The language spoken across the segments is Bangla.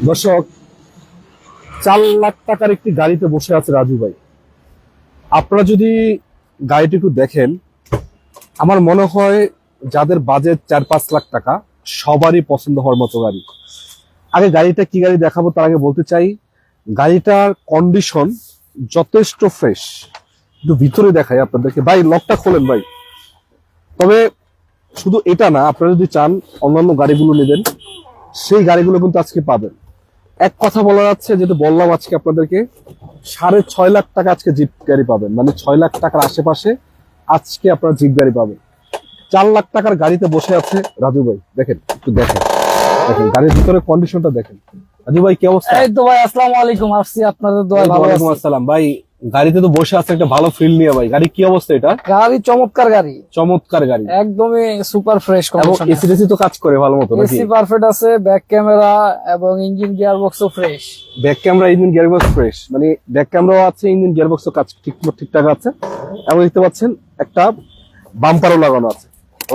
দর্শক, 4 লাখ টাকার একটি গাড়িতে বসে আছে রাজু ভাই। আপনারা যদি গাড়িটি একটু দেখেন, আমার মনে হয় যাদের বাজেট 4-5 লাখ টাকা সবারই পছন্দ হওয়ার মতো গাড়ি। আগে গাড়িটা কি গাড়ি দেখাবো তার আগে বলতে চাই, গাড়িটার কন্ডিশন যথেষ্ট ফ্রেশ। একটু ভিতরে দেখাই আপনাদেরকে। ভাই লকটা খোলেন ভাই। তবে শুধু এটা না, আপনারা যদি চান অন্যান্য গাড়িগুলো নেবেন, সেই গাড়িগুলো কিন্তু আজকে পাবেন। এক কথা বলা যাচ্ছে, যেটা বললাম আজকে আপনাদেরকে, 6.5 লাখ টাকা আজকে জিপ গাড়ি পাবেন। মানে 6 লাখ টাকার আশেপাশে আজকে আপনারা জিপ গাড়ি পাবেন। 4 লাখ টাকার গাড়িতে বসে আছে রাজু ভাই। দেখেন, একটু দেখেন, দেখেন গাড়ির ভিতরে কন্ডিশনটা দেখেন। রাজু ভাই কি অবস্থা? এই তো ভাই, আসসালামু আলাইকুম। আসছি আপনাদের দোয়া ভালো। ওয়ালাইকুম আসসালাম ভাই। গাড়িতে তো বসে আছে একটা ভালো ফিল নিয়ে ভাই। গাড়ি কি অবস্থা? এটা গাড়ি চমৎকার গাড়ি, চমৎকার গাড়ি, একদমই সুপার ফ্রেশ এবং কন্ডিশন। এসি তো কাজ করে ভালো মতো নাকি? এসি পারফেক্ট আছে, ব্যাক ক্যামেরা এবং ইঞ্জিন গিয়ার বক্সও fresh. Back camera, engine gearbox fresh. মানে ব্যাক ক্যামেরাও আছে, ইঞ্জিন গিয়ারবক্সও কাজ ঠিকঠাক আছে। এবং দেখতে পাচ্ছেন একটা বাম্পারও লাগানো আছে।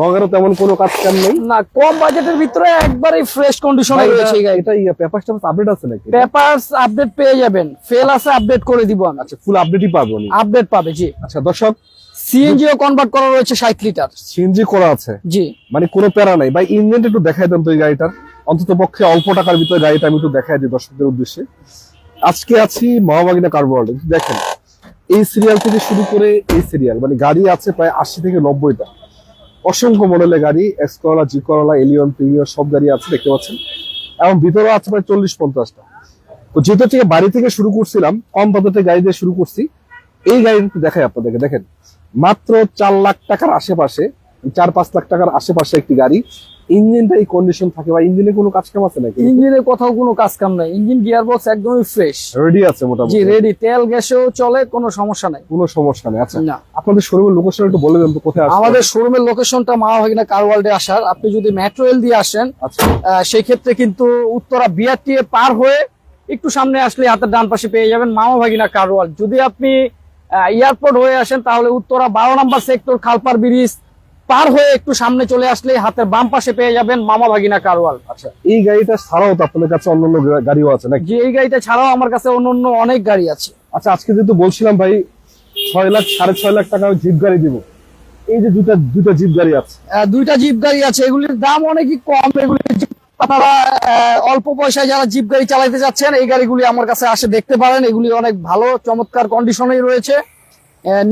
রঙেরও তেমন কোনো কাজ কাম নেই না, কম বাজেটের ভিতরে একবারে ফ্রেশ কন্ডিশনে রয়েছে এই গাড়ি। এটা পেপারস আপডেট আছে নাকি? পেপারস আপডেট পেয়ে যাবেন, ফেল আছে আপডেট করে দিব আমি। আচ্ছা, ফুল আপডেটই পাবো উনি? আপডেট পাবে জি। আচ্ছা দর্শক, সিএনজি ও কনভার্ট করা রয়েছে 60 লিটার সিএনজি করা আছে জি। মানে কোনো প্যারা নাই ভাই। ইঞ্জিনটা একটু দেখাই দেন তো এই গাড়িটার, অন্তত পক্ষে অল্প টাকার ভিতরে গাড়িটা আমি একটু দেখাই দিই দর্শকদের উদ্দেশ্যে। আজকে আছি মহাবাগিনা কার ওয়ার্ল্ড। দেখেন, এই সিরিয়াল থেকে শুরু করে এই সিরিয়াল, মানে গাড়ি আছে প্রায় 80 থেকে 90টা। অসংখ্য মডেলের গাড়ি, এক্স করলা, জি করলা, এলিয়ন, প্রিমিয়ার সব গাড়ি আছে দেখতে পাচ্ছেন। এবং ভিতরে আছে প্রায় 40-50টা। তো যেটা থেকে বাড়ি থেকে শুরু করছিলাম, কম বাজেটের গাড়ি দিয়ে শুরু করছি। এই গাড়িটা দেখাই আপনাদেরকে। দেখেন, মাত্র 4 লাখ টাকার আশেপাশে, 4-5 লাখ টাকার আশেপাশে একটি গাড়ি। ইঞ্জিনটা এই কন্ডিশন থাকে বা ইঞ্জিনে কোনো কাজ কাম আছে নাকি? ইঞ্জিনের কোথাও কোনো কাজ কাম নাই, ইঞ্জিন গিয়ার বক্স একদমই ফ্রেশ রেডি আছে মোটামুটি? জি রেডি, তেল গ্যাসেও চলে, কোনো সমস্যা নাই। কোনো সমস্যা নেই। আচ্ছা, না। আপনাদের শোরুমের লোকেশন একটু বলে দেন তো, কোথায় আসবে? আমাদের শোরুমের লোকেশনটা মামাভাগিনা কার ওয়ার্ল্ডে আসার, আপনি যদি মেট্রো রেল দিয়ে আসেন আচ্ছা, সেই ক্ষেত্রে কিন্তু উত্তরা বিআরটিএ পার হয়ে একটু সামনে আসলে হাতের ডান পাশে পেয়ে যাবেন মামাভাগিনা কার ওয়ার্ল্ড। যদি আপনি এয়ারপোর্ট হয়ে আসেন তাহলে উত্তরা 12 নম্বর সেক্টর খালপার ব্রিজ পার হয়ে একটু সামনে চলে আসলে হাতের বাম পাশে পেয়ে যাবেন মামাভাগিনা কার ওয়ার্ল্ড। আচ্ছা, এই গাড়িটা ছাড়াও তো আপনাদের কাছে অন্যান্য গাড়িও আছে নাকি? যে এই গাড়িটা ছাড়াও আমার কাছে অন্য অনেক গাড়ি আছে। আচ্ছা, আজকে যেহেতু বলছিলাম ভাই 6 লাখ 6.5 লাখ টাকা জিপ গাড়ি দিব, এই যে দুটা জিপ গাড়ি আছে, দুইটা জিপ গাড়ি আছে, এগুলির দাম অনেকই কম। এগুলি আপনারা অল্প পয়সায় যারা জিপ গাড়ি চালাইতে যাচ্ছেন, এই গাড়িগুলি আমার কাছে আসে দেখতে পারেন। এগুলি অনেক ভালো চমৎকার কন্ডিশনেই রয়েছে,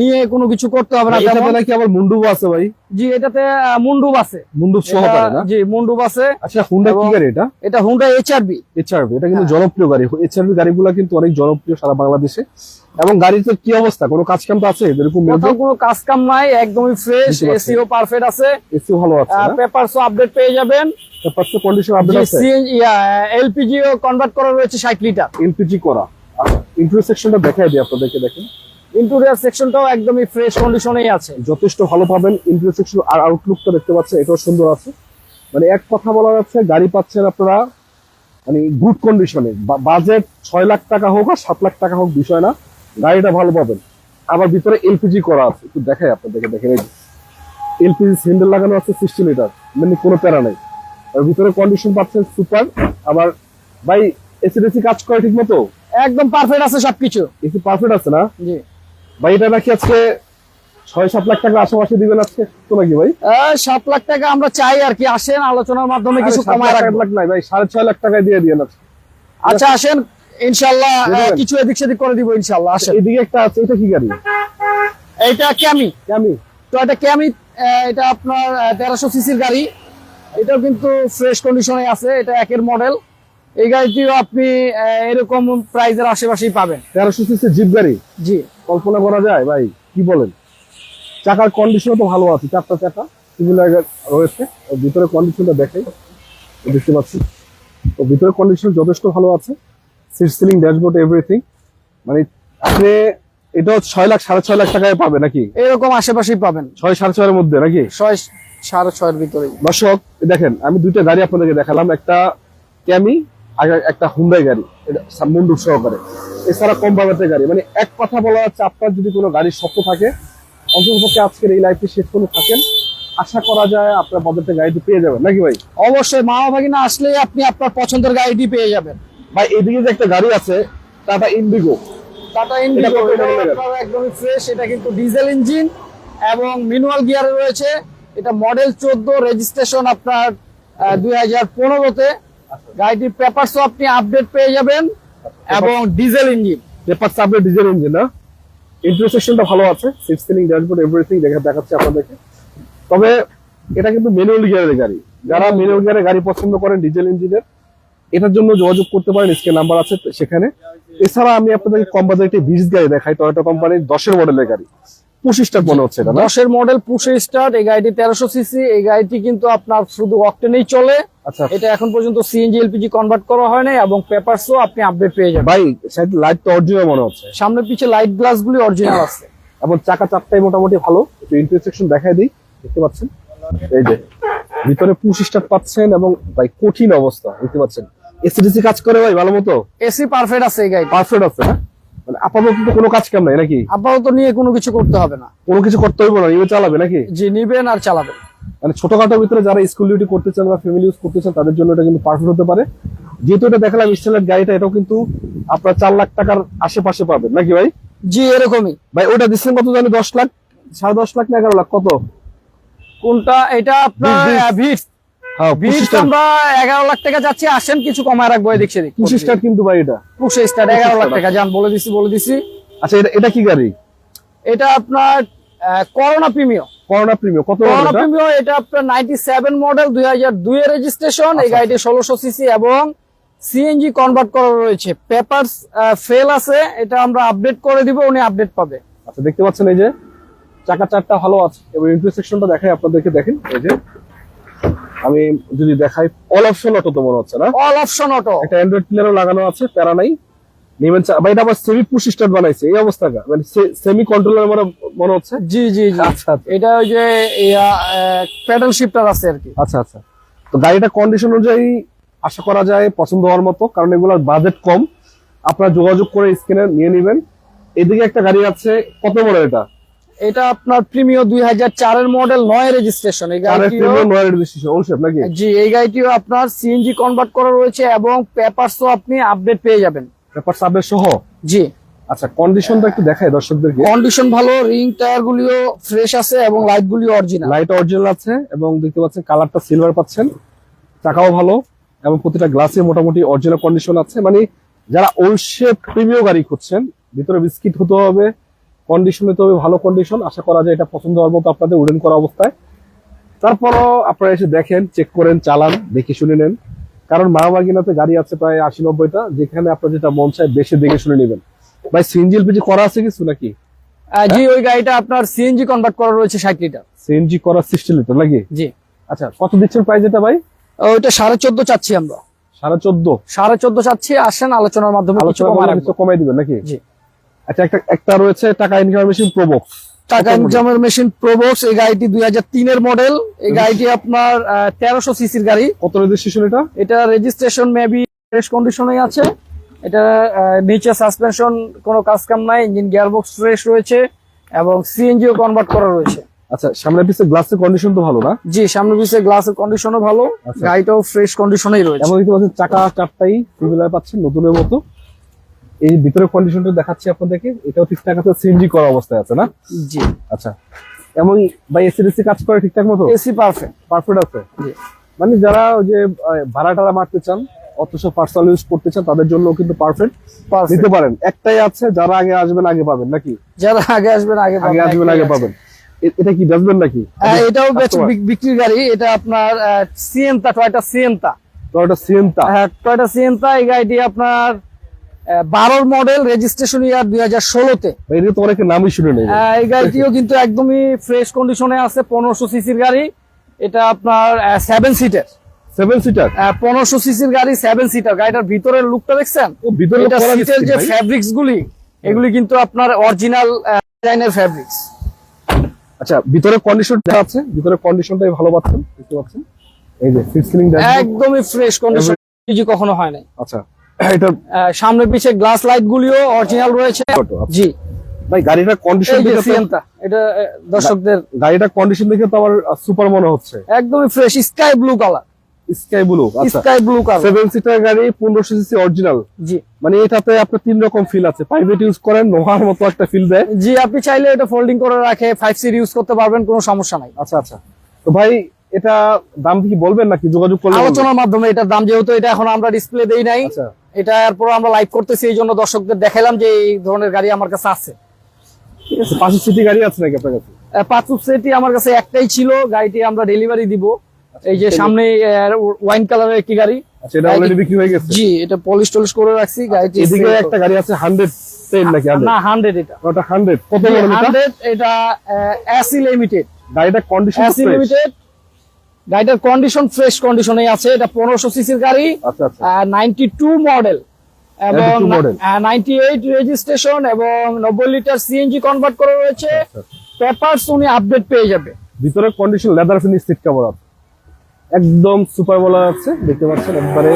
নিয়ে কোনো কিছু করতে হবে না। এটাতে নাকি আবার মুন্ডুব আছে ভাই? জি, এটাতে মুন্ডুব আছে, মুন্ডুব সহকারে না? জি মুন্ডুব আছে। আচ্ছা, হুন্ডা কি গাড়ি এটা? এটা হুন্ডা এইচআরভি। এইচআরভি, এটা কিন্তু জনপ্রিয় গাড়ি। এইচআরভি গাড়িগুলো কিন্তু অনেক জনপ্রিয় সারা বাংলাদেশে। এবং গাড়ির তো কি অবস্থা, কোনো কাজ কাম তো আছে এরকম? কোথাও কোনো কাজ কাম নাই, একদমই ফ্রেশ। এসিও পারফেক্ট আছে, এসিও ভালো আছে, পেপারসও আপডেট পেয়ে যাবেন। পেপারসও কন্ডিশন আপডেট আছে। এলপিজিও কনভার্ট করা রয়েছে 60 লিটার এলপিজি করা। আচ্ছা, ইন্টেরিয়র সেকশনটা দেখাই দিই আপনাদেরকে। দেখেন, ইন্টেরিয়র সেকশনটাও একদমই ফ্রেশ কন্ডিশনেই আছে, যথেষ্ট ভালো পাবেন। ইন্টেরিয়র সেকশন আর আউটলুকটা দেখতে পাচ্ছেন, এটাও সুন্দর আছে। মানে এক কথা বলা যাচ্ছে, গাড়ি পাচ্ছেন আপনারা মানে গুড কন্ডিশনে। বাজেট 6 লাখ টাকা হোক আর 7 লাখ টাকা হোক বিষয় না, গাড়িটা ভালো পাবেন। আবার ভিতরে এলপিজি করা আছে, একটু দেখাই আপনাদেরকে। দেখেন, এই এলপিজি সিলিন্ডার লাগানো আছে 60 লিটার, মানে কোনো প্যারা নাই। আর ভিতরে কন্ডিশন পাচ্ছেন সুপার। আবার ভাই এসি কাজ করে ঠিক মতো? একদম পারফেক্ট আছে সবকিছু। এসি পারফেক্ট আছে না জি ভাই? এটা নাকি আজকে 6-7 লাখ টাকা আশেপাশে দিবেন আজকে তো নাকি ভাই? 7 লাখ টাকা আমরা চাই আর কি, আসেন আলোচনার মাধ্যমে কিছু কমায় রাখবো। লাখ নাই ভাই, 6.5 লাখ টাকায় দিয়ে দিয়েন আজকে। আচ্ছা আসেন, ইনশাআল্লাহ কিছু এদিক সেদিক করে দিব ইনশাআল্লাহ। আসেন। এদিকে একটা আছে, এটা কি গাড়ি? এইটা ক্যামি। ক্যামি? তো এটা ক্যামি, এটা আপনার 1300 সিসির গাড়ি। এটাও কিন্তু ফ্রেশ কন্ডিশনে আছে, এটা একের মডেল। এই গাড়িটিও আপনি এরকম প্রাইজের আশেপাশেই পাবেন। 1300 সিসি জিপ গাড়ি? জি। কল্পনা করা যায় ভাই? কি বলেন? চাকার কন্ডিশন তো ভালো আছে, 4টা চাকা সিমিলার রয়েছে। ভিতরে কন্ডিশনটা দেখাই, দেখতে পাচ্ছি। তো ভিতরে কন্ডিশন যথেষ্ট ভালো আছে, সিট সিলিং, ড্যাশবোর্ড, এভরিথিং। মানে আপনি এটাও 6 লাখ 6.5 লাখ টাকায় পাবে নাকি? এরকম আশেপাশেই পাবেন, 6-6.5 এর মধ্যে নাকি? 6.5-6.5 ভিতরে। দর্শক দেখেন, আমি দুইটা গাড়ি আপনাদেরকে দেখালাম, একটা ক্যামি আর একটা হুন্ডাই গাড়ি, মুন্ডুর সহকারে। এছাড়া কম বাজেটের গাড়ি। মানে এক কথা বলা যাচ্ছে, আপনার যদি কোনো গাড়ির স্বপ্ন থাকে, অন্ততপক্ষে আজকের এই লাইফে শেষ করে থাকেন, আশা করা যায় আপনার বাজেটের গাড়িটি পেয়ে যাবেন নাকি ভাই? অবশ্যই মামাভাগিনা আসলে আপনি আপনার পছন্দের গাড়িটি পেয়ে যাবেন। ভাই এদিকে যে একটা গাড়ি আছে টাটা ইন্ডিগো, টাটা ইন্ডিগো কত মডেলের? একদমই ফ্রেশ। এটা কিন্তু ডিজেল ইঞ্জিন এবং ম্যানুয়াল গিয়ারে রয়েছে। এটা মডেল 14, রেজিস্ট্রেশন আপনার 2015-তে। গাড়িটির পেপারসও আপনি আপডেট পেয়ে যাবেন এবং ডিজেল ইঞ্জিন। পেপার সাবলে ডিজেল ইঞ্জিন না, ইন্টারসেকশনটা ভালো আছে, সিক্স সিলিং ড্যাশবোর্ড এভরিথিং দেখাচ্ছে আপনাদেরকে। তবে এটা কিন্তু ম্যানুয়াল গিয়ারের গাড়ি, যারা ম্যানুয়াল গিয়ারের গাড়ি পছন্দ করেন ডিজেল ইঞ্জিনের, এটার জন্য যোগাযোগ করতে পারেন, স্ক্রিনে নাম্বার আছে সেখানে। এছাড়া আমি আপনাদেরকে কম বাজেটে একটি 20 গাড়ি দেখাই, টয়োটা কোম্পানির 10-এর মডেলের গাড়ি, 25 স্টার মনে হচ্ছে এটা না? 10-এর মডেল, 25 স্টার্ট। এই গাড়িটি 1300 সিসি। এই গাড়িটি কিন্তু আপনার শুধু অকটেনেই চলে। আচ্ছা এটা এখন পর্যন্ত সিএনজি এলপিজি কনভার্ট করা হয় নাই এবং পেপারসও আপনি আপডেট পেয়ে যাবেন। ভাই সাইড লাইট তো অরিজিনাল মনে হচ্ছে, সামনে পিছে লাইট গ্লাস গুলি অরিজিনাল আছে এবং চাকা চারটাই মোটামুটি ভালো। একটু ইন্টারসেকশন দেখাই দিই, দেখতে পাচ্ছেন এই যে ভিতরে পুশ স্টার্ট পাচ্ছেন, এবং ভাই কঠিন অবস্থা দেখতে পাচ্ছেন। এসিডিসি কাজ করে ভাই ভালো মতো, এসি পারফেক্ট আছে এই গাড়ি। পারফেক্ট আছে না? মানে আপাতত তো কোনো কাজ কাম নাই নাকি? আপাতত নিয়ে কোনো কিছু করতে হবে না। কোনো কিছু করতে হইব না, ইউজ চালাবে নাকি? জি, নিবেন আর চালাবেন। মানে ছোটখাটোর ভিতরে যারা স্কুল ডিউটি করতে চান বা ফ্যামিলি ইউজ করতে চান তাদের জন্য এটা কিন্তু পারফেক্ট হতে পারে। যেহেতু এটা দেখালাম স্টাইলের গাড়িটা, এটাও কিন্তু আপনার 4 লাখ টাকার আশেপাশে পাবেন নাকি ভাই? জি, এরকমই। ভাই ওটা দিচ্ছেন কত জানি, 10 লাখ, 10.5 লাখ না 11 লাখ কত? কোনটা? এটা আপনার ভিটস। হ্যাঁ ভিটস আমরা 11 লাখ টাকা যাচ্ছে। আসেন কিছু কমায় রাখবো এদিক সেদিক। 25 স্টার কিন্তু ভাই এটা 25 স্টার 11 লাখ টাকা। যান বলে দিছি। আচ্ছা এটা কি গাড়ি? এটা আপনার করোনা প্রিমিয়াম। করোনা প্রিমিয়াম কত? করোনা প্রিমিয়াম এটা আপনার 97 মডেল, 2002 এর রেজিস্ট্রেশন। এই গাড়িটি 1600 সিসি এবং সিএনজি কনভার্ট করা রয়েছে। পেপারস ফেল আছে, এটা আমরা আপডেট করে দিব, উনি আপডেট পাবে। আচ্ছা দেখতে পাচ্ছেন এই যে চাকা চারটা ভালো আছে, এবং ইন্টারসেকশনটা দেখাই আপনাদেরকে, দেখেন এই যে আমি যদি দেখাই, অল অপশন অটো তো মনে হচ্ছে না? All option auto. একটা অ্যান্ড্রয়েড প্লেয়ারও লাগানো আছে, প্যারা নাই। নেবেন ভাই, এটা আবার সেমি পুশ স্টার্ট বানাইছে, এই অবস্থাটা মানে সেমি কন্ট্রোলার মনে হচ্ছে। জি জি জি। আচ্ছা আচ্ছা এটা ওই যে প্যাডেল শিফটার আছে আর কি। আচ্ছা আচ্ছা। তো গাড়িটা কন্ডিশন অনুযায়ী আশা করা যায় পছন্দ হওয়ার মতো, কারণ এগুলোর বাজেট কম। আপনারা যোগাযোগ করে স্ক্রিনে নিয়ে নেবেন। এদিকে একটা গাড়ি আছে, কত মডেল এটা? এটা আপনার প্রিমিয়াম 2004 এর মডেল, 9 রেজিস্ট্রেশন। এই গাড়িটিও নাকি? জি, এই গাড়িটিও আপনার সিএনজি কনভার্ট করা রয়েছে এবং পেপারসও আপনি আপডেট পেয়ে যাবেন। পেপার সাবলেট সহ? জি। আচ্ছা কন্ডিশনটা একটু দেখাই দর্শকদেরকে। কন্ডিশন ভালো, রিং টায়ার গুলিও ফ্রেশ আছে এবং লাইট গুলিও অরিজিনাল। লাইট অরিজিনাল আছে, এবং দেখতে পাচ্ছেন কালারটা সিলভার পাচ্ছেন, চাকাও ভালো, এবং প্রতিটা গ্লাসে মোটামুটি অরিজিনাল কন্ডিশন আছে। মানে যারা ওল্ড শেপ প্রিমিয়াম গাড়ি খুঁজছেন, ভিতরে বিস্কিট হতে হবে, কন্ডিশন হতে হবে ভালো কন্ডিশন, আশা করা যায় এটা পছন্দ হওয়ার মতো আপনাদের উডেন করা অবস্থায়। তারপরও আপনারা এসে দেখেন, চেক করেন, চালান, দেখে শুনে নেন, কারণ মা বাগিনাতে গাড়ি আছে প্রায় 80-90টা, যেখানে আপনার যেটা মন চায় বেশি দেখে শুনে নেবেন। ভাই সিএনজি এলপিজি করা আছে কিছু নাকি? জি, ওই গাড়িটা আপনার সিএনজি কনভার্ট করা রয়েছে 60 লিটার। সিএনজি করা 60 লিটার নাকি? জি। আচ্ছা কত দিচ্ছেন প্রাইস এটা ভাই? ওইটা 14.5 চাচ্ছি আমরা। 14.5? 14.5 চাচ্ছি। আসেন আলোচনার মাধ্যমে কিছু কমাই দিবেন নাকি? জি। আচ্ছা একটা রয়েছে টাকা ইনকাম মেশিন প্রোবক্স। টাকা ইনকামের মেশিন প্রোবক্স। এই গাড়িটি 2003 এর মডেল। এই গাড়িটি আপনার 1300 সিসির গাড়ি। কত রেজিস্ট্রেশন এটা? এটা রেজিস্ট্রেশন মেবি ফ্রেশ কন্ডিশনে আছে। এটা নিচে সাসপেনশন কোনো কাজ কাম নাই, ইঞ্জিন গিয়ারবক্স ফ্রেশ রয়েছে এবং সিএনজিও কনভার্ট করা রয়েছে। আচ্ছা সামনের পিছে গ্লাসের কন্ডিশন তো ভালো না? জি, সামনে পিছে গ্লাসের কন্ডিশনও ভালো। আচ্ছা। গাড়িটাও ফ্রেশ কন্ডিশনেই রয়েছে। এমন দেখতে পাচ্ছেন চাকা চারটাই সিমিলার পাচ্ছেন, নতুনের মতো। এই ভিতরে কন্ডিশনটা দেখাচ্ছি আপনাদেরকে, এটাও ঠিকঠাক আছে, সিএনজি করা অবস্থায় আছে না? জি। আচ্ছা এমন ভাই এসিডিসি কাজ করে ঠিকঠাক মতো? AC perfect. পারফেক্ট আছে। জি। মানে যারা ওই যে ভাড়া টাড়া মারতে চান, অথচ পার্সোনাল ইউজ করতে চান, তাদের জন্য কিন্তু পারফেক্ট নিতে পারেন। একটাই আছে, যারা আগে আসবেন আগে পাবেন নাকি? যারা আগে আসবেন আগে পাবেন। এটা কি বেচবেন নাকি? এটাও বিক্রির গাড়ি। এটা আপনার সিয়েন্তা, টয়োটা সিয়েন্তা। হ্যাঁ, টয়োটা সিয়েন্তা। এই গাড়িটি আপনার 12 মডেল, রেজিস্ট্রেশন ইয়ার 2016-তে। এটা তো অনেকে নামই শুনে নেই। এই গাড়িটিও কিন্তু একদমই ফ্রেশ কন্ডিশনে আছে। 1500 সিসির গাড়ি। এটা আপনার 7 সিটার। 7 সিটার? 1500 সিসির গাড়ি, 7 সিটার। গাড়িটার ভিতরের লুকটা দেখছেন? এটা সিটের যে ফ্যাব্রিক্স গুলি, এগুলি কিন্তু আপনার অরিজিনাল ডিজাইনের ফ্যাব্রিক্স। আচ্ছা ভিতরে কন্ডিশন দেখা আছে, ভিতরে কন্ডিশনটাই ভালো পাচ্ছেন, দেখতে পাচ্ছেন এই যে সিক্স সিলিং একদমই ফ্রেশ কন্ডিশন, কিছু কখনো হয় নাই। আচ্ছা এটা সামনে পিছে গ্লাস লাইট গুলিও অরিজিনাল রয়েছে। জি ভাই গাড়িটার কন্ডিশন দেখে সিয়েন্তা, এটা দর্শকদের গাড়িটার কন্ডিশন দেখে তো আমার সুপার মনে হচ্ছে। একদমই fresh, sky blue colour. Sky blue, আচ্ছা স্কাই ব্লু কালার। 7 সিটার গাড়ি 1500 সিসি অরিজিনাল। জি মানে এটাতে আপনার 3 রকম ফিল আছে, প্রাইভেট ইউজ করেন নোহার মতো একটা ফিল দেয়। জি, আপনি চাইলে এটা ফোল্ডিং করে রাখে 5 সিট ইউজ করতে পারবেন, কোনো সমস্যা নাই। আচ্ছা আচ্ছা, তো ভাই এটা দাম কি বলবেন নাকি যোগাযোগ করলে বলবেন? আলোচনার মাধ্যমে এটার দাম, যেহেতু এটা এখন আমরা ডিসপ্লে দেই নাই, আচ্ছা এটা এরপর আমরা লাইভ করতেছি, এই জন্য দর্শকদের দেখাইলাম যে এই ধরনের গাড়ি আমার কাছে আছে। ঠিক আছে, 500 সিসি গাড়ি আছে নাকি আপনার কাছে? 5 সিটি আমার কাছে একটাই ছিল, গাড়িটি আমরা ডেলিভারি দিব। এই যে সামনে ওয়াইন কালারের একটি গাড়ি, আচ্ছা এটা অলরেডি বিক্রি হয়ে গেছে। জি এটা পলিশ টলিশ করে রাখছি গাড়িটি। এদিকে একটা গাড়ি আছে 110 নাকি? না 100, এটা ওটা 100 কত মডেল এটা? 100, এটা এসি লিমিটেড। গাড়িটা কন্ডিশন এসি লিমিটেড, গাড়িটার কন্ডিশন ফ্রেশ কন্ডিশনে আছে। এটা 1500 সিসির গাড়ি, আচ্ছা আচ্ছা 92 মডেল এবং 92 model। 98 রেজিস্ট্রেশন এবং 90 লিটার সিএনজি কনভার্ট করা রয়েছে। আচ্ছা, আচ্ছা। পেপারস উনি আপডেট পেয়ে যাবে। ভিতরে condition leather finish seat cover আছে, একদম সুপার বলা আছে, দেখতে পাচ্ছেন একবারে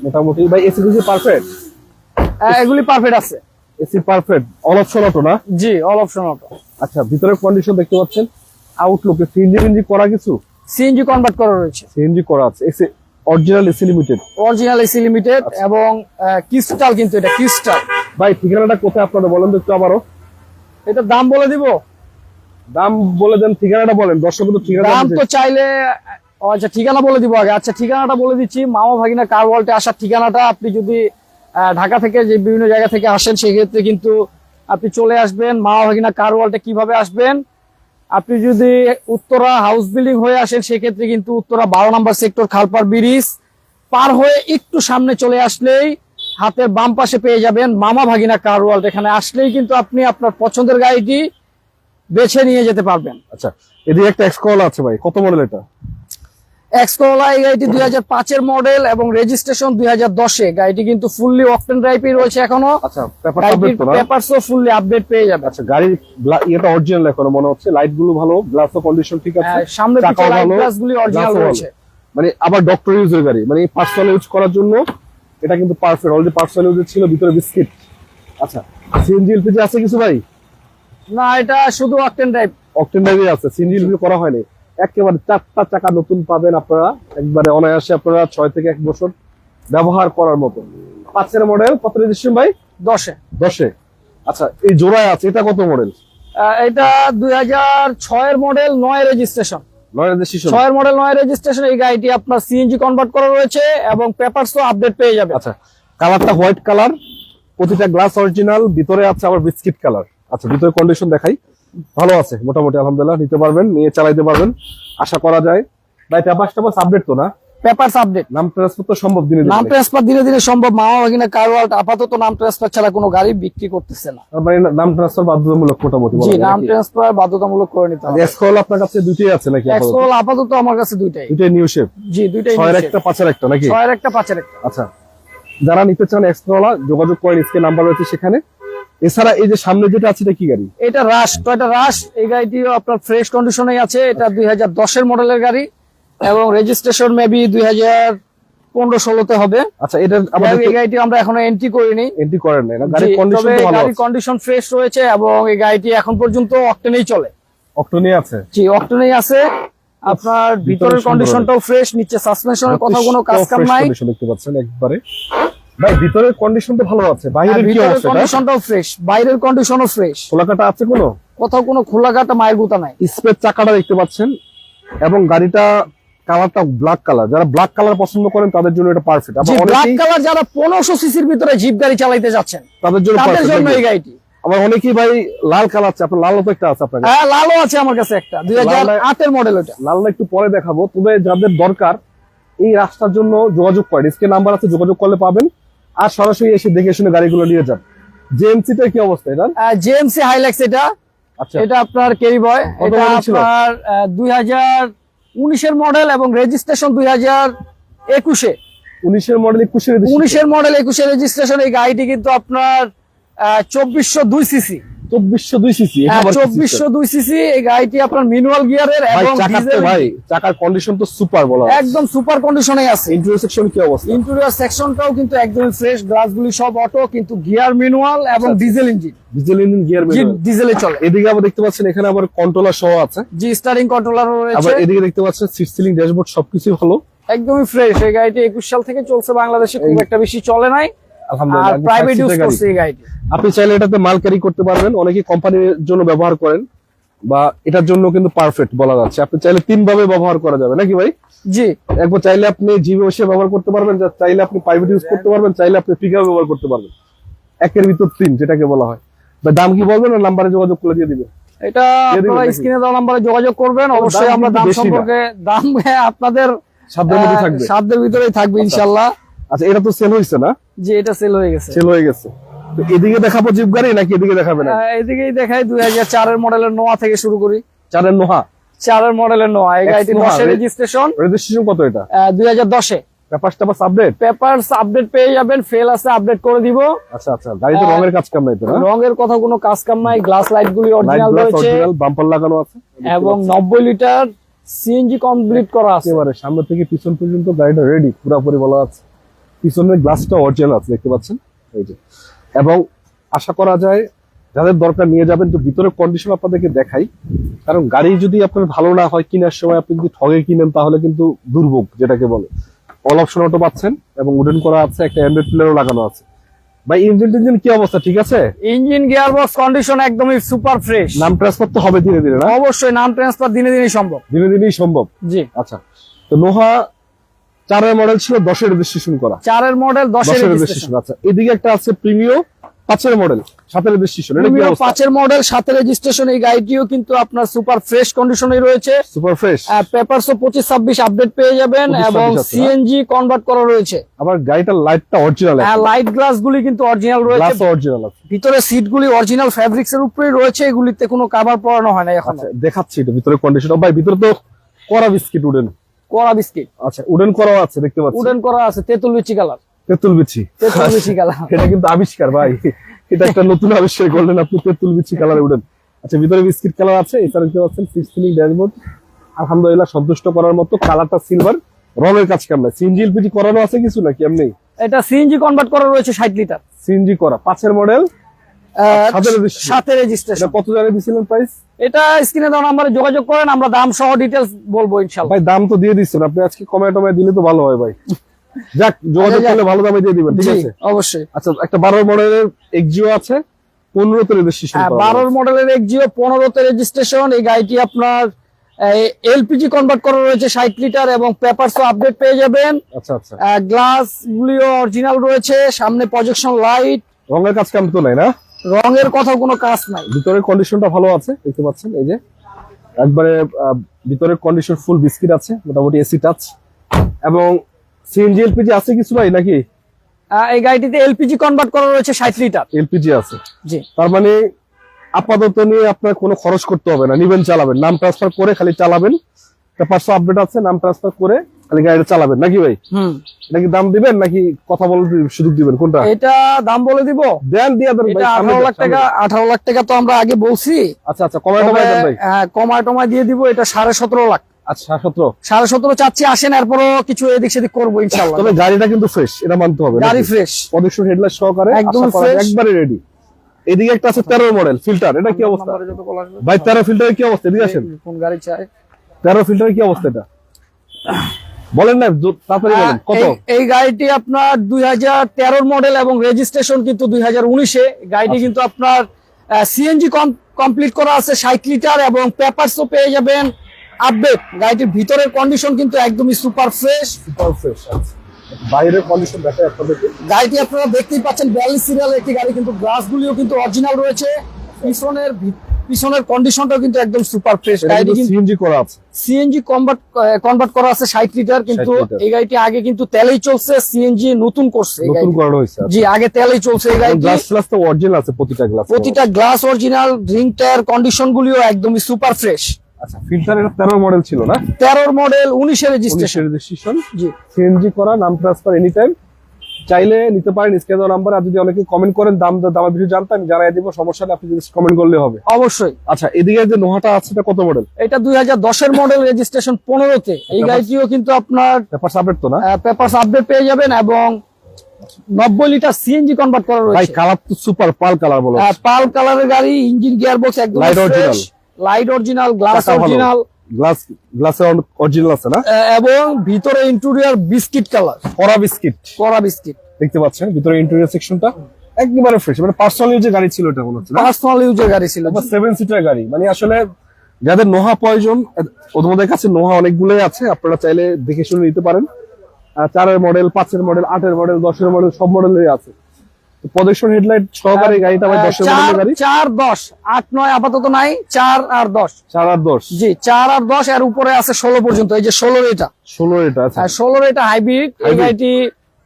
মোটামুটি। ভাই এসি কি পারফেক্ট? এগুলি পারফেক্ট আছে। AC perfect, all option auto না? জি অল অপশন অটো। আচ্ছা ভিতরে কন্ডিশন দেখতে পাচ্ছেন, আউটলুকে সিএনজি করা কিছু, সিএনজি কনভার্ট করা রয়েছে। সিএনজি করা আছে। AC original AC limited, original AC limited এবং ক্রিস্টাল, কিন্তু এটা ক্রিস্টাল। ভাই ঠিকানাটা কোথায় আপনারা বলেন তো একটু আবারও? এটা দাম বলে দিব? দাম বলে দেন, ঠিকানাটা বলেন, দর্শক তো ঠিকানা দাম তো চাইলে আচ্ছা ঠিকানা বলে দিব আগে। আচ্ছা ঠিকানাটা বলে দিচ্ছি, মামা ভাগিনা কার ওয়ার্ল্ডে আসার ঠিকানাটা। আপনি যদি ঢাকা থেকে যে বিভিন্ন জায়গা থেকে আসেন, সেক্ষেত্রে কিন্তু আপনি চলে আসবেন মামা ভাগিনা কার ওয়ার্ল্ডে। কিভাবে আসবেন? আপনি যদি উত্তরা হাউস বিল্ডিং হয়ে আসেন, সেক্ষেত্রে কিন্তু উত্তরা 12 নম্বর সেক্টর খালপার ব্রিজ পার হয়ে একটু সামনে চলে আসলেই হাতের বাম পাশে পেয়ে যাবেন মামা ভাগিনা কার ওয়ার্ল্ড। এখানে আসলেই কিন্তু আপনি আপনার পছন্দের গাড়িটি বেছে নিয়ে যেতে পারবেন। আচ্ছা এদিকে একটা এক্সকল আছে ভাই, কত মডেল এটা? এক্সকোলা, এই গাড়িটি 2005 মডেল এবং রেজিস্ট্রেশন 2010-এ। গাড়িটি কিন্তু ফুললি অকটেন ড্রাইভে রয়েছে এখনো। আচ্ছা পেপার আপডেট তো না? পেপারসও ফুললি আপডেট পেয়ে যাবে। আচ্ছা গাড়ির এটা অরিজিনাল এখনো মনে হচ্ছে, লাইট গুলো ভালো, গ্লাসও কন্ডিশন ঠিক আছে, সামনে পিছনে চাকাও লাইট ভালো, গ্লাসগুলি অরিজিনাল গ্লাসও রয়েছে। মানে আবার ডক্টর ইউজের গাড়ি, মানে পার্সোনাল ইউজ করার জন্য এটা কিন্তু পারফেক্ট। অলরেডি পার্সোনাল ইউজ ছিল, ভিতরে বিস্কিট। আচ্ছা সিএনজি এলপিজি আছে কিছু ভাই? না এটা শুধু অকটেন ড্রাইভ। অকটেন ড্রাইভে আছে, সিএনজি এলপিজি করা হয়নি। একেবারে 4টা চাকা নতুন পাবেন আপনারা, একবারে অনায়াসে আপনারা 6 থেকে 1 বছর ব্যবহার করার মতো। 5 মডেল, কত রেজিস্ট্রেশন ভাই? 10-এ। 10-এ। আচ্ছা এই জোড়ায় আছে, এটা কত মডেল? এটা 2006 model, 9 registration. 9 registration, 6 model 9 registration. এই গাড়িটি আপনার সিএনজি কনভার্ট করা রয়েছে এবং পেপারসও আপডেট পেয়ে যাবে। আচ্ছা কালারটা হোয়াইট কালার, প্রতিটা গ্লাস অরিজিনাল, ভিতরে আছে আবার বিস্কিট কালার। আচ্ছা ভিতরে কন্ডিশন দেখাই, ভালো আছে মোটামুটি আলহামদুলিল্লাহ, নিতে পারবেন, নিয়ে চালাইতে পারবেন আশা করা যায়। ভাই পেপারস আপডেট তো না? Papers update. নাম ট্রান্সফার তো সম্ভব দিনে নাম দিনে? ট্রান্সফার ধীরে ধীরে সম্ভব। মামা ভাগিনা কার ওয়ার্ল্ড আপাতত নাম ট্রান্সফার ছাড়া কোনো গাড়ি বিক্রি করতেছে না। মানে নাম ট্রান্সফার বাধ্যতামূলক মোটামুটি বলা জি যায় নাম নাকি? ট্রান্সফার বাধ্যতামূলক করে নিতে হবে। এক্সকল আপনার কাছে দুইটাই আছে নাকি? এক্সকোল আপাতত আমার কাছে দুইটাই। দুইটাই নিউ শেপ, জি দুইটাই 6 এর একটা 5 এর একটা নাকি? 6 এর একটা 5 এর একটা। আচ্ছা যারা নিতে চান এক্সকল যোগাযোগ করেন, স্ক্রিনে নাম্বার রয়েছে সেখানে। এছাড়া এই যে সামনে যেটা আছে এটা কি গাড়ি? এটা রাশ, টয়োটা রাশ। এই গাড়িটিও আপনার ফ্রেশ কন্ডিশনে আছে। এটা 2010-এর মডেলের গাড়ি এবং রেজিস্ট্রেশন মেবি 2015-16-তে হবে। আচ্ছা এটা আমাদের এই গাড়িটি আমরা এখনো এন্ট্রি করিনি। এন্ট্রি করেন না, গাড়ির জি, কন্ডিশন তবে তো ভালো গাড়ির আছে, কন্ডিশন ফ্রেশ রয়েছে এবং এই গাড়িটি এখন পর্যন্ত অকটেনেই চলে। অক্টোনিয়ে আছে। জি অকটেনেই আছে। আপনার ভিতরের কন্ডিশনটাও ফ্রেশ, নিচে সাসপেনশনের কথা কোনো কাজ কাম নাই। কন্ডিশন দেখতে পাচ্ছেন একবারে। ভাই ভিতরের কন্ডিশন তো ভালো আছে, বাইরের কি ভিতরের অবস্থা? কন্ডিশনটাও ফ্রেশ, বাইরের কন্ডিশনও ফ্রেশ। খোলাকাটা আছে কোনো? কোথাও কোনো খোলাঘাটা মায়ের গুতা নাই। স্পেস চাকাটা দেখতে পাচ্ছেন এবং গাড়িটা কালারটা ব্ল্যাক কালার, যারা ব্ল্যাক কালার পছন্দ করেন তাদের জন্য এটা পারফেক্ট। জি আবার ব্ল্যাক অনেকেই কালার যারা 1500 সিসির ভিতরে জিপ গাড়ি চালাইতে যাচ্ছেন তাদের জন্য তাদের জন্য এই পারফেক্ট। গাড়িটি। আবার অনেকেই ভাই লাল কালার আছে, আপনার লালও তো একটা আছে আপনার কাছে। হ্যাঁ লালও আছে আমার কাছে একটা, 2008-এর মডেল ওটা। লালটা একটু পরে দেখাবো, তবে যাদের দরকার এই রাস্তার জন্য যোগাযোগ করেন, স্ক্রিনে নাম্বার আছে, যোগাযোগ করলে পাবেন। আর সরাসরি এসে দেখে শুনে গাড়িগুলো নিয়ে যান। জেএমসি টা কি অবস্থা এটা? জেএমসি হাইলাক্স এটা। আচ্ছা এটা আপনার ক্যারি বয়। কত এটা model ছিল? আপনার 2019-এর মডেল এবং রেজিস্ট্রেশন 2021-এ। 19-এর মডেল 21-এর 19-এর মডেল 21-এর রেজিস্ট্রেশন। এই গাড়িটি কিন্তু আপনার 2402 সিসি। 2402 সিসি। 2402 সিসি। এই গাড়িটি আপনার ম্যানুয়াল গিয়ারের ভাই এবং চাকার তো ডিজেল, ভাই চাকার কন্ডিশন তো সুপার বলা হয়। একদম সুপার কন্ডিশনে আছে। ইন্টেরিয়র সেকশন কি অবস্থা? ইন্টেরিয়র সেকশনটাও কিন্তু একদম ফ্রেশ, গ্লাসগুলি সব অটো, কিন্তু গিয়ার ম্যানুয়াল এবং diesel engine. Diesel engine, gear manual, ডিজেলে চলে। এদিকে আবার দেখতে পাচ্ছেন এখানে আবার কন্ট্রোলার সহ আছে। জি স্টারিং কন্ট্রোলার রয়েছে। আবার এদিকে দেখতে পাচ্ছেন সিট সিলিং, ড্যাশবোর্ড সবকিছু ভালো। একদমই ফ্রেশ। এই গাড়িটি 21 সাল থেকে চলছে বাংলাদেশে, খুব একটা বেশি চলে নাই, আর আলহামদুলিল্লাহ একদম প্রাইভেট five ইউজ seat এর করছে গাড়ি। এই গাড়িটি। আপনি চাইলে এটাতে মাল ক্যারি করতে পারবেন, অনেকে কোম্পানির জন্য ব্যবহার করেন বা এটার জন্য কিন্তু পারফেক্ট বলা যাচ্ছে। আপনি চাইলে 3 ভাবে ব্যবহার করা যাবে নাকি ভাই? জি, একবার চাইলে আপনি জিবি বসে ব্যবহার করতে পারবেন, চাইলে আপনি প্রাইভেট ইউজ করতে পারবেন, চাইলে আপনি পিকআপ ব্যবহার করতে পারবেন। একের ভিতর 3 যেটাকে বলা হয়। ভাই দাম কি বলবেন, না নাম্বারে যোগাযোগ করে দিয়ে দিবেন? এটা দিয়ে দিবেন আপনারা নাকি? স্ক্রিনে দেওয়া নাম্বারে যোগাযোগ করবেন। অবশ্যই দাম আমরা কিন্তু দাম বেশি না। সম্পর্কে দাম আপনাদের সাধ্যের মধ্যে থাকবে। সাধ্যের ভিতরেই থাকবে ইনশাআল্লাহ। আচ্ছা এটা তো সেল হয়েছে না? জি, এটা সেল হয়ে গেছে। সেল হয়ে গেছে। তো এদিকে দেখাবো জিপ গাড়ি নাকি এদিকে দেখাবেন? এদিকেই দেখাই। 2004 এর মডেলের নোয়া থেকে শুরু করি। 4 নোহা 4 এর মডেলের নোয়া। এই গাড়িটি নোহা, 10 এর রেজিস্ট্রেশন, রেজিস্ট্রেশন কত এটা? 2010 এ। পেপারস টাপাস আপডেট? পেপারস আপডেট পেয়ে যাবেন, ফেল আছে আপডেট করে দিব। আচ্ছা আচ্ছা, গাড়িতে রঙের কাজ কাম নাই তো না? রঙের কথা কোনো কাজ কাম নাই। গ্লাস লাইট গুলি লাইট অরিজিনাল গ্লাস রয়েছে অরিজিনাল, বাম্পার লাগানো আছে এবং 90 লিটার সিএনজি কমপ্লিট করা আছে। একেবারে সামনে থেকে পিছন পর্যন্ত গাড়িটা রেডি পুরোপুরি বলা আছে। পিছনের গ্লাসটা অরিজিনাল আছে, দেখতে পাচ্ছেন এই যে। এবং আশা করা যায় যাদের দরকার নিয়ে যাবেন। তো ভিতরের কন্ডিশন আপনাদেরকে দেখাই, কারণ গাড়ি যদি আপনার ভালো না হয় কেনার সময় আপনি যদি ঠগে কিনেন তাহলে কিন্তু দুর্ভোগ যেটাকে বলে। অল অপশন অটো পাচ্ছেন এবং উডেন করা আছে, একটা অ্যান্ড্রয়েড প্লেয়ারও লাগানো আছে। ভাই ইঞ্জিন টিঞ্জিন কি অবস্থা, ঠিক আছে? ইঞ্জিন গিয়ারবক্স কন্ডিশন একদমই সুপার ফ্রেশ। নাম ট্রান্সফার তো হবে ধীরে ধীরে না? অবশ্যই নাম ট্রান্সফার দিনে দিনে সম্ভব। ধীরে ধীরেই সম্ভব। জি, আচ্ছা, তো নোহা 4 এর মডেল ছিল, 10 এর রেজিস্ট্রেশন করা। 4 এর মডেল 10 10 এর এর রেজিস্ট্রেশন। রেজিস্ট্রেশন। আচ্ছা, এদিকে একটা আছে প্রিমিও 5 এর মডেল 7 এর রেজিস্ট্রেশন। এটা কি অবস্থা? 5 এর মডেল 7 এর রেজিস্ট্রেশন। এই গাড়িটিও কিন্তু আপনার সুপার ফ্রেশ কন্ডিশনে রয়েছে। Super fresh. পেপারসও 25-26 আপডেট পেয়ে যাবেন 25-26 এবং আছে না? সিএনজি কনভার্ট করা রয়েছে। আবার গাড়িটার লাইটটা অরিজিনাল, লাইট গ্লাস গুলি কিন্তু অরিজিনাল রয়েছে। গ্লাস অরিজিনাল আছে। ভিতরে সিট গুলি অরিজিনাল ফ্যাব্রিক্স এর উপরেই রয়েছে, এগুলিতে কোনো কভার পরানো হয় না এখন। আচ্ছা দেখাচ্ছি এটা ভিতরে কন্ডিশন। ভাই ভিতরে তো করা বিস্কিট উডেন। কড়া বিস্কিট। আচ্ছা উডেন করাও আছে, দেখতে পাচ্ছি। উডেন করা আছে, তেঁতুল বিচি কালার। তেঁতুল বিচি। তেঁতুল বিচি কালার। এটা কিন্তু আবিষ্কার ভাই, এটা একটা নতুন আবিষ্কার করলেন আপনি, তেঁতুল বিচি কালার উডেন। আচ্ছা ভিতরে বিস্কিট কালার আছে। এছাড়া দেখতে পাচ্ছেন 6 সিলিং ড্যাশবোর্ড, আলহামদুলিল্লাহ সন্তুষ্ট করার মতো। কালারটা সিলভার, রঙের কাজ কাম নাই। সিএনজি এলপিজি করানো আছে কিছু নাকি এমনি? এটা সিএনজি কনভার্ট করা রয়েছে 60 লিটার। সিএনজি করা 5 এর মডেল 7 এর রেজিস্ট্রেশন। 7 এর রেজিস্ট্রেশন। এটা কত জায়গায় দিছিলেন প্রাইস? এটা স্ক্রিনে দেওয়া নম্বরে যোগাযোগ করেন, আমরা দাম সহ ডিটেইলস বলবো ইনশাআল্লাহ। ভাই দাম তো দিয়ে দিচ্ছেন আপনি, আজকে কমায় টমায় দিলে তো ভালো হয় ভাই। যাক যোগাযোগ করলে ভালো দামে দিয়ে দিবেন, ঠিক জি, আছে? অবশ্যই। আচ্ছা একটা 12 মডেলের এক্সিও আছে, 15 তে রেজিস্ট্রেশন করা। 12 মডেলের এক্সিও 15 তে রেজিস্ট্রেশন। এই গাড়িটি আপনার এলপিজি কনভার্ট করা রয়েছে 60 লিটার এবং পেপারসও আপডেট পেয়ে যাবেন। আচ্ছা আচ্ছা, গ্লাস গুলিও অরিজিনাল রয়েছে, সামনে প্রজেকশন লাইট। রঙের কাজ কাম তো নাই না? রঙের কথা কোনো কাজ নাই। ভিতরের কন্ডিশনটা ভালো আছে, দেখতে পাচ্ছেন এই যে একবারে ভিতরের কন্ডিশন ফুল বিস্কিট আছে, মোটামুটি এসি টাচ। এবং সিএনজি এলপিজি আছে কিছু ভাই নাকি? এই গাড়িটিতে এলপিজি কনভার্ট করা রয়েছে 60 লিটার। এলপিজি আছে, জি। তার মানে আপাতত নিয়ে আপনার কোনো খরচ করতে হবে না, নিবেন চালাবেন, নাম ট্রান্সফার করে খালি চালাবেন। পেপারস আপডেট আছে, নাম ট্রান্সফার করে খালি গাড়িটা চালাবেন নাকি ভাই? হুম। নাকি দাম দিবেন নাকি কথা বলতে সুযোগ দিবেন, কোনটা? এটা দাম বলে দিব। দেন দিয়ে দেন ভাই। এটা সামনে 18 দেন, লাখ টাকা। 18 লাখ টাকা তো আমরা আগে বলছি। আচ্ছা আচ্ছা, কমায় টমায় দেন ভাই। কমায় টমায় দিয়ে দিব। এটা 17.5 লাখ। আচ্ছা 17। 17.5 চাচ্ছি, আসেন এরপরও কিছু এদিক সেদিক করবো ইনশাআল্লাহ। তবে গাড়িটা কিন্তু ফ্রেশ, এটা মানতে হবে। গাড়ি ফ্রেশ, প্রজেকশন হেডলাইট সহকারে একদম আশা করা যায় fresh। একবারে রেডি। এদিকে একটা আছে 13 মডেল ফিল্টার, এটা কি অবস্থা ভাই? 13 ফিল্টারের কি অবস্থা? এদিকে আসেন। কোন গাড়ি চাই? 13 ফিল্টারের কি অবস্থা এটা বলেন না, তাড়াতাড়ি বলেন কত? এই গাড়িটি আপনার 2013 মডেল এবং রেজিস্ট্রেশন কিন্তু 2019-এ। গাড়িটি কিন্তু আপনার সিএনজি কমপ্লিট করা আছে 60 লিটার এবং পেপারসও পেয়ে যাবেন আপডেট। গাড়িটির ভিতরের কন্ডিশন কিন্তু একদমই সুপার ফ্রেশ। সুপার ফ্রেশ আছে। বাইরের কন্ডিশন দেখাই আপনাদেরকে। গাড়িটি আপনারা দেখতেই পাচ্ছেন 42 সিরিয়াল একটি গাড়ি, কিন্তু গ্লাসগুলিও কিন্তু অরিজিনাল রয়েছে। পিছনের কন্ডিশনটাও কিন্তু একদম সুপার ফ্রেশ। গাড়িটি কিন্তু সিএনজি করা আছে, সিএনজি কনভার্ট করা আছে 60 লিটার, কিন্তু 60 লিটার। এই গাড়িটি আগে কিন্তু তেলেই চলছে, সিএনজি নতুন করছে এই নতুন গাড়িটি। করানো হয়েছে। জি, আগে তেলেই চলছে এই গাড়িটি। গ্লাস ফ্লাস তো অরিজিনাল আছে, প্রতিটা glass original, ring tyre condition গুলিও একদমই সুপার ফ্রেশ। আচ্ছা ফিল্টার এটা 13 মডেল ছিল না? 13 মডেল 19-এর রেজিস্ট্রেশন। রেজিস্ট্রেশন, জি। সিএনজি করা, নাম ট্রান্সফার এনি টাইম। চাইলে নিতে পারেন স্ক্রিনে দেওয়া নাম্বার। আর যদি অনেকে কমেন্ট করেন দামের বিষয়ে জানতে, আমি জানাই দিব, সমস্যা নেই, আপনি যদি কমেন্ট করলে হবে। অবশ্যই। আচ্ছা এদিকে যে নোহাটা আছে এটা কত মডেল? এটা 2010-এর মডেল, রেজিস্ট্রেশন 15-তে। এই গাড়িটিও কিন্তু আপনার পেপারস আপডেট তো না? পেপারস আপডেট পেয়ে যাবেন এবং 90 লিটার সিএনজি কনভার্ট করা ভাই রয়েছে। কালার তো সুপার পাল কালার বলো। পাল কালারের গাড়ি, ইঞ্জিন গিয়ারবক্স একদম Light original। Light original, glass চাকা ভালো। অরিজিনাল, গ্লাসের অরিজিনাল আছে না? এবং ভিতরে ইন্টেরিয়র বিস্কিট কালার, কড়া বিস্কিট কড়া বিস্কিট দেখতে পাচ্ছেন, ভিতরে ইন্টেরিয়র সেকশনটা একেবারে ফ্রেশ, মানে পার্সোনাল ইউজের গাড়ি ছিল এটা মনে হচ্ছে না? পার্সোনাল ইউজের গাড়ি ছিল। 7 সিটার গাড়ি, মানে আসলে যাদের নোহা প্রয়োজন ওদের কাছে নোহা অনেকগুলোই আছে, আপনারা চাইলে দেখে শুনে নিতে পারেন। 4-এর মডেল, 5-এর মডেল, 8-এর মডেল, 10-এর মডেল, সব মডেলেরই আছে। প্রজেকশন হেডলাইট সহকারে গাড়িটা ভাই 10-এর মডেলের গাড়ি। 4, 10, 8, 9 আপাতত নাই, 4 আর 10। 4 আর 10, জি 4 আর 10, এর উপরে আছে 16 পর্যন্ত। এই যে 16 এটা, 16 এটা আছে, আর 16 এটা হাইব্রিড। এই গাড়িটি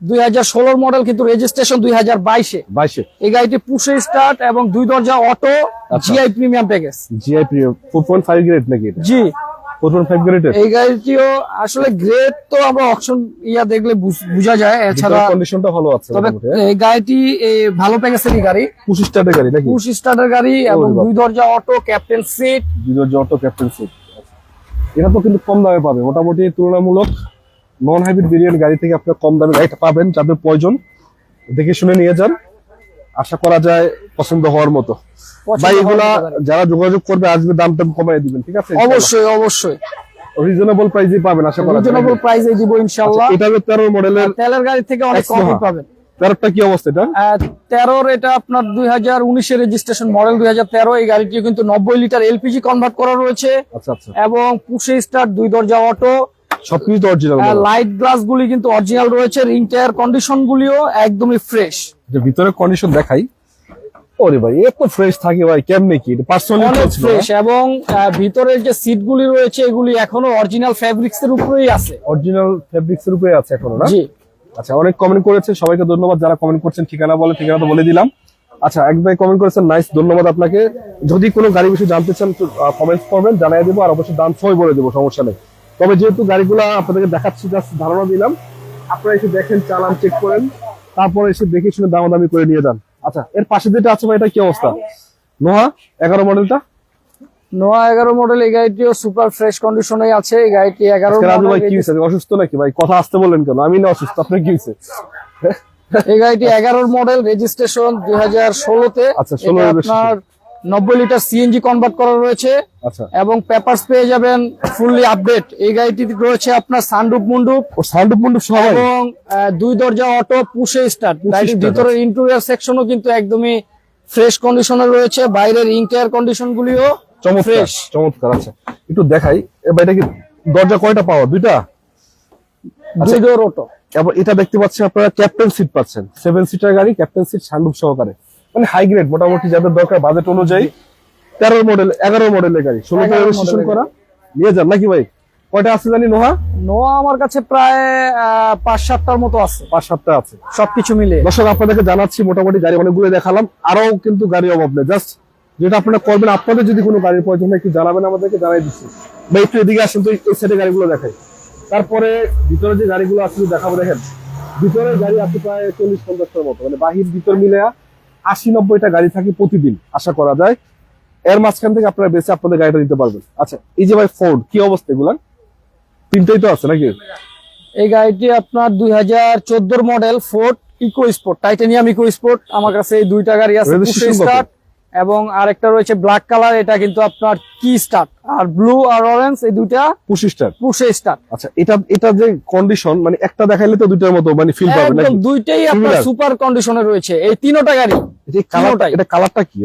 2016 মডেল, কিন্তু রেজিস্ট্রেশন 2022-এ। 22-এ এই গাড়িটি পুশে স্টার্ট এবং 2 দরজা auto, GI premium package. GI premium 4.5 grade নাকি এটা? জি 4.5 গ্রেড। এই গাড়িটিও আসলে গ্রেড তো আমরা অপশন দেখলে বোঝা যায়, এছাড়া কন্ডিশনটা ভালো আছে তবে মোটামুটি। এই গাড়িটি ভালো প্যাকেজেরই গাড়ি, 25 স্টার্টের গাড়ি নাকি? পুশ স্টার্টার গাড়ি এবং 2 দরজা অটো, ক্যাপ্টেন সিট। দুটো অটো ক্যাপ্টেন সিট। এটা তো কিন্তু কম দামে পাবে, মোটামুটি তুলনামূলক নন হাইব্রিড ভেরিয়েন্ট গাড়ি থেকে আপনারা কম দামে গাড়িটা পাবেন। যাদের প্রয়োজন দেখে শুনে নিয়ে যান, আশা করা যায় পছন্দ হওয়ার মতো। ভাই এগুলা যারা যোগাযোগ করবে আসবে, দাম টাম কমাই দিবেন, ঠিক আছে? অবশ্যই অবশ্যই রিজনেবল প্রাইসে পাবেন আশা করা যায়। রিজনেবল প্রাইসে দিব ইনশাআল্লাহ। এটা হবে 13 মডেলের, তেলের গাড়ি থেকে অনেক কম পাবেন। 13টা কি অবস্থা এটা? 13 এটা আপনার 2019 এর রেজিস্ট্রেশন মডেল, 2013। এই গাড়িটি কিন্তু 90 লিটার এলপিজি কনভার্ট করা রয়েছে। আচ্ছা আচ্ছা, এবং পুশে স্টার্ট, 2 দরজা অটো, সবকিছু তো অরিজিনাল। লাইট গ্লাস গুলি কিন্তু অরিজিনাল রয়েছে। রিং টায়ার কন্ডিশন গুলিও একদমই ফ্রেশ। যে ভিতরে কন্ডিশন দেখাই, ওরে ভাই এত ফ্রেশ থাকে ভাই, কেমনে কি পার্সোনালি অনেক ফ্রেশ। এবং ভিতরের যে সিট গুলি রয়েছে এগুলি এখনো অরিজিনাল ফেব্রিক্স এর উপরেই আছে। অরিজিনাল ফেব্রিক্স এর উপরে আছে এখনো না? জি। আচ্ছা, অনেক কমেন্ট করেছেন, সবাইকে ধন্যবাদ যারা কমেন্ট করছেন। ঠিকানা বলে, ঠিকানা তো বলে দিলাম। আচ্ছা, এক ভাই কমেন্ট করেছেন, নাইস, ধন্যবাদ আপনাকে। যদি কোনো গাড়ি বিষয়ে জানতে চান কমেন্টস করবেন, জানিয়ে দেবো, আর অবশ্যই দাম সই বলে দেবো, সমস্যা নেই। তবে যেহেতু গাড়িগুলো আপনাদেরকে দেখাচ্ছি, জাস্ট ধারণা দিলাম, আপনারা এসে দেখেন, চালান চেক করেন, তারপরে এসে দেখে শুনে দামাদামি করে নিয়ে যান। আচ্ছা, এর পাশে যেটা আছে ভাই, এটা কি অবস্থা? নোহা 11 মডেলটা, নোয়া 11 মডেল। এই গাড়িটিও সুপার ফ্রেশ কন্ডিশনে আছে। এই গাড়িটি 11 রাজু ভাই মডেল। কি হয়েছে, অসুস্থ নাকি ভাই? কথা আসতে বললেন কেন? আমি না অসুস্থ, আপনার কি হয়েছে? এই গাড়িটি 11 মডেল, রেজিস্ট্রেশন 2016-তে। আচ্ছা, 16 আপনার 90 লিটার সিএনজি কনভার্ট করা রয়েছে। আচ্ছা, এবং পেপারস পেয়ে যাবেন ফুললি আপডেট। এই গাড়িটিতে রয়েছে আপনার সানরুফ মুন্ডুপ ও সাউন্ড মন্ডপ সবাই, এবং 2 দরজা অটো, পুশে স্টার্ট। গাড়ির ভিতরের ইন্টেরিয়র সেকশনও কিন্তু একদমই ফ্রেশ কন্ডিশনে রয়েছে। বাইরের রিং টায়ার কন্ডিশন গুলিও চমৎকার ফ্রেশ। চমৎকার। আচ্ছা, একটু দেখাই, এবার এটা কি দরজা কয়টা পাওয়ার? 2টা, 2 ডোর অটো। এবং এটা দেখতে পাচ্ছেন আপনারা ক্যাপ্টেন সিট পাচ্ছেন, 7 সিটার গাড়ি, ক্যাপ্টেন সিট সানরুফ সহকারে, মানে হাই গ্রেড, মোটামুটি যাদের দরকার বাজেট অনুযায়ী। 13 মডেল, 11 মডেলের গাড়ি, 16টা রেজিস্ট্রেশন করা, নিয়ে যান নাকি ভাই? কয়টা আছে জানি নোহা? নোয়া আমার কাছে প্রায় 5-7টার মতো আছে, 5-7টা আছে সবকিছু মিলে। দর্শক আপনাদেরকে জানাচ্ছি, মোটামুটি গাড়ি অনেকগুলো দেখালাম, আরো কিন্তু গাড়ি অভাব নেই। জাস্ট যেটা আপনারা করবেন, আপনাদের যদি কোনো গাড়ির প্রয়োজন হয় একটু জানাবেন, আমাদেরকে জানাই দিচ্ছি। বা একটু এদিকে আসেন তো, এই সাইডে গাড়িগুলো দেখাই, তারপরে ভিতরে যে গাড়িগুলো আছে দেখাবো। দেখেন, ভিতরের গাড়ি আছে প্রায় 40-50টার মতো, মানে বাহির ভিতর মিলে 80-90টা গাড়ি থাকে প্রতিদিন, আশা করা যায়। এর মাঝখান থেকে আপনারা বেছে আপনাদের গাড়িটা নিতে পারবেন। আচ্ছা, এই যে ভাই ফোর্ড, কি অবস্থা এগুলার? 3টাই তো আছে নাকি? এই গাড়িটি আপনার 2014 model Ford EcoSport, titanium EcoSport. আমার কাছে এই 2টা গাড়ি আছে, পুশে স্টার্ট এবং আরেকটা রয়েছে ব্ল্যাক কালার, এটা কিন্তু আপনার কি স্টার্ট। আর ব্লু আর অরেঞ্জ, এই 2টা পুশে স্টার্ট। পুশে স্টার্ট। আচ্ছা, এটা যে কন্ডিশন, মানে একটা দেখাইলে তো 2টার মতো মানে ফিল পাবেন নাকি? একদম 2টাই আপনার সুপার কন্ডিশনে রয়েছে, এই 3টা গাড়ি। এটা কালারটা কি?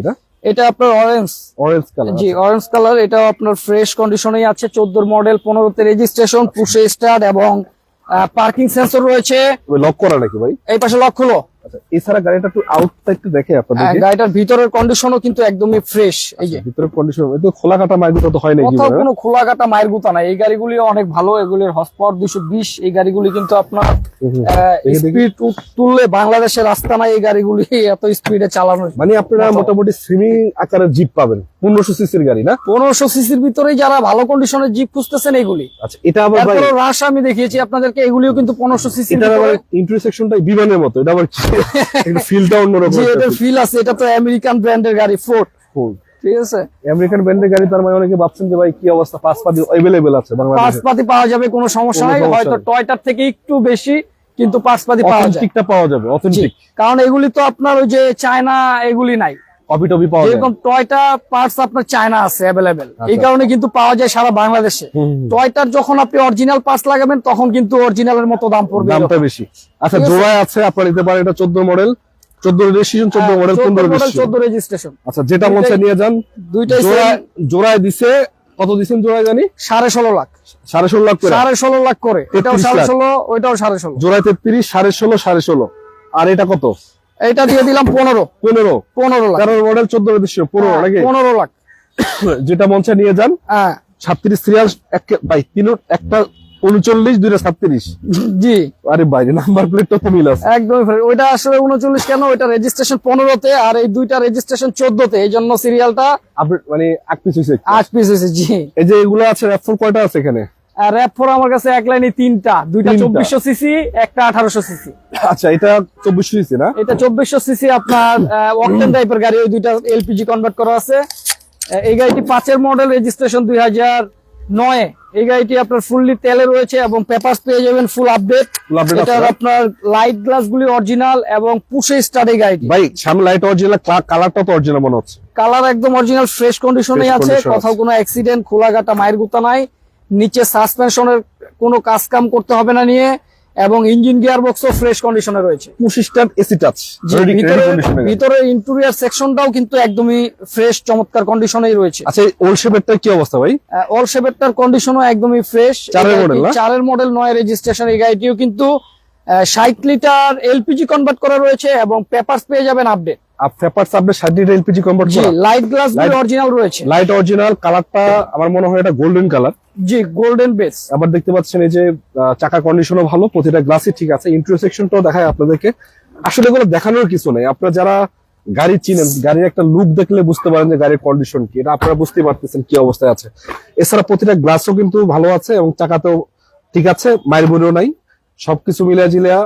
এটা আপনার অরেঞ্জ কালার। জি, অরেঞ্জ কালার। এটা আপনার ফ্রেশ কন্ডিশনেই আছে। 14 মডেল, 15তে রেজিস্ট্রেশন, পুশে স্টার্ট এবং পার্কিং সেন্সর রয়েছে। লক করা নাকি ভাই? এই পাশে লক হলো। আচ্ছা, এছাড়া গাড়িটা একটু আউটটা একটু দেখে আপনাদেরকে। গাড়িটার ভিতরের কন্ডিশনও কিন্তু একদমই ফ্রেশ। এই যে ভিতরের কন্ডিশন, এটা খোলা কাটা মাইগুলো তো হয় না, কোথাও কোনো খোলা কাটা মায়ের গুতা নাই। এই গাড়িগুলি অনেক ভালো, এগুলির হর্স পাওয়ার 220। এই গাড়িগুলি কিন্তু আপনার স্পিড তুললে বাংলাদেশের রাস্তা নাই এই গাড়িগুলি এত স্পিডে চালানো। মানে আপনারা মোটামুটি সেমি আকারের জিপ পাবেন, 1500 সিসির গাড়ি না? 1500 সিসির ভিতরেই যারা ভালো কন্ডিশনের জিপ খুঁজতেছেন এগুলি। আচ্ছা, এটা আবার ভাই রাশ আমি দেখিয়েছি আপনাদেরকে, এগুলিও কিন্তু 1500 সিসি। এটা আবার ইন্টারসেকশনটা বিমানের মতো, এটা আবার একটু ফিলটা অন্যরকম। জি, এটার ফিল আছে। এটা তো আমেরিকান ব্র্যান্ডের গাড়ি, ফোর্ড, ঠিক আছে? আমেরিকান ব্র্যান্ডের গাড়ি, তার মানে অনেকে ভাবছেন যে ভাই কি অবস্থা, পাঁচপাতি अवेलेबल আছে বাংলাদেশে? পাঁচপাতি পাওয়া যাবে, কোনো সমস্যা নাই। হয়তো টয়টার থেকে একটু বেশি, কিন্তু পাঁচপাতি পাওয়া যায়, অথেন্টিকটা পাওয়া যাবে, অথেন্টিক। কারণ এগুলি তো আপনার ওই যে চায়না এগুলি নাই, কপি টপি পাওয়া যায়। যেরকম টয়টা পার্টস আপনার চায়না আছে অ্যাভেলেবেল, আচ্ছা। এই কারণে কিন্তু পাওয়া যায় সারা বাংলাদেশে। টয়টার যখন আপনি অরিজিনাল পার্টস লাগাবেন তখন কিন্তু অরিজিনালের মতো দাম পড়বে। দামটা বেশি। আচ্ছা, ঠিক আছে। জোড়ায় আছে আপনারা নিতে পারেন, এটা 14 model, 14 registration, 14 model, 15 registration. 14 registration. আচ্ছা, যেটা মন চায় নিয়ে যান। দুইটাই জোড়ায় দিছে কত দিছেন জোড়ায় জানি? 16.5 লাখ। 16.5 লাখ করে। 16.5 লাখ করে, এটাও 33 লাখ। 16.5, ওইটাও 16.5। জোড়ায় 33, 16.5। আর এটা কত? এটা দিয়ে দিলাম 15 লাখ। 13 মডেল, 14 রেজিস্ট্রেশন, 15 নাকি? 15 লাখ। যেটা মন চায় নিয়ে যান। হ্যাঁ 37 সিরিয়াল ভাই, একটা 39, দুইটা 37। জি আরে ভাই, নাম্বার প্লেট তো মিল আছে। একদম। ওইটা আসলে 39 কেন, ওইটা রেজিস্ট্রেশন 15-তে আর এই দুইটা রেজিস্ট্রেশন 14-তে, এই জন্য সিরিয়ালটা মানে 8 পিস হইছে। 8 পিস হয়েছে। জি, এই যে এগুলো আছে, র্যাপ4 কয়টা আছে এখানে? আর র্যাপ4 আমার কাছে এক লাইনে 3টা, দুইটা 2400 সিসি, একটা 1800 সিসি। আচ্ছা, এটা 2400 সিসি না? এটা 2400 সিসি আপনার অকটেন টাইপের গাড়ি, ওই দুইটা এলপিজি কনভার্ট করা আছে। এই গাড়িটি 5-এর মডেল, রেজিস্ট্রেশন 2009। এই গাড়িটি আপনার ফুললি তেলে রয়েছে এবং পেপারস পেয়ে যাবেন ফুল আপডেট। এটার আপনার লাইট গ্লাস গুলি অরিজিনাল এবং পুশে স্টার্ট এই গাড়িটি। ভাই সামনে লাইট অরিজিনাল, কালারটা তো অরিজিনাল মনে হচ্ছে। কালার একদম অরিজিনাল ফ্রেশ কন্ডিশনে Fresh আছে, condition কোথাও কোনো অ্যাক্সিডেন্ট, খোলাঘাটা মায়ের গুতা নাই। নিচে সাসপেনশনের কোনো কাজ কাম করতে হবে না নিয়ে, এবং ইঞ্জিন গিয়ার বক্সও ফ্রেশ কন্ডিশনে রয়েছে। 25 এসি টাচ। ভিতরে ইন্টেরিয়র সেকশনটাও কিন্তু একদমই ফ্রেশ চমৎকার কন্ডিশনেই রয়েছে। আচ্ছা, ওল্ড শেপেরটা কি অবস্থা ভাই? অল শেপেরটার কন্ডিশনও একদমই ফ্রেশ। 4-এর মডেল না? 4-এর মডেল, 9 রেজিস্ট্রেশন। এই গাড়িটিও কিন্তু 60 লিটার এলপিজি কনভার্ট করা রয়েছে এবং পেপারস পেয়ে যাবেন update. Papers update 60 litre LPG convert জি, করা। লাইট গ্লাস গুলো অরিজিনাল রয়েছে। লাইট অরিজিনাল, কালারটা আমার মনে হয় এটা গোল্ডেন কালার। জি, গোল্ডেন বেস। আবার দেখতে পাচ্ছেন এই যে চাকা কন্ডিশনও ভালো, প্রতিটা গ্লাসই ঠিক আছে। ইন্টেরিয়র সেকশনটাও দেখায় আপনাদেরকে। আসলে এগুলো দেখানোর কিছু নেই, আপনারা যারা গাড়ি চিনেন, গাড়ির একটা লুক দেখলে বুঝতে পারেন যে গাড়ির কন্ডিশন কি, এটা আপনারা বুঝতে পারতেছেন কি অবস্থায় আছে। এছাড়া প্রতিটা গ্লাসও কিন্তু ভালো আছে এবং চাকাতেও ঠিক আছে, মায়ের বোনেও নাই। সবকিছু মিলিয়ে জিলিয়া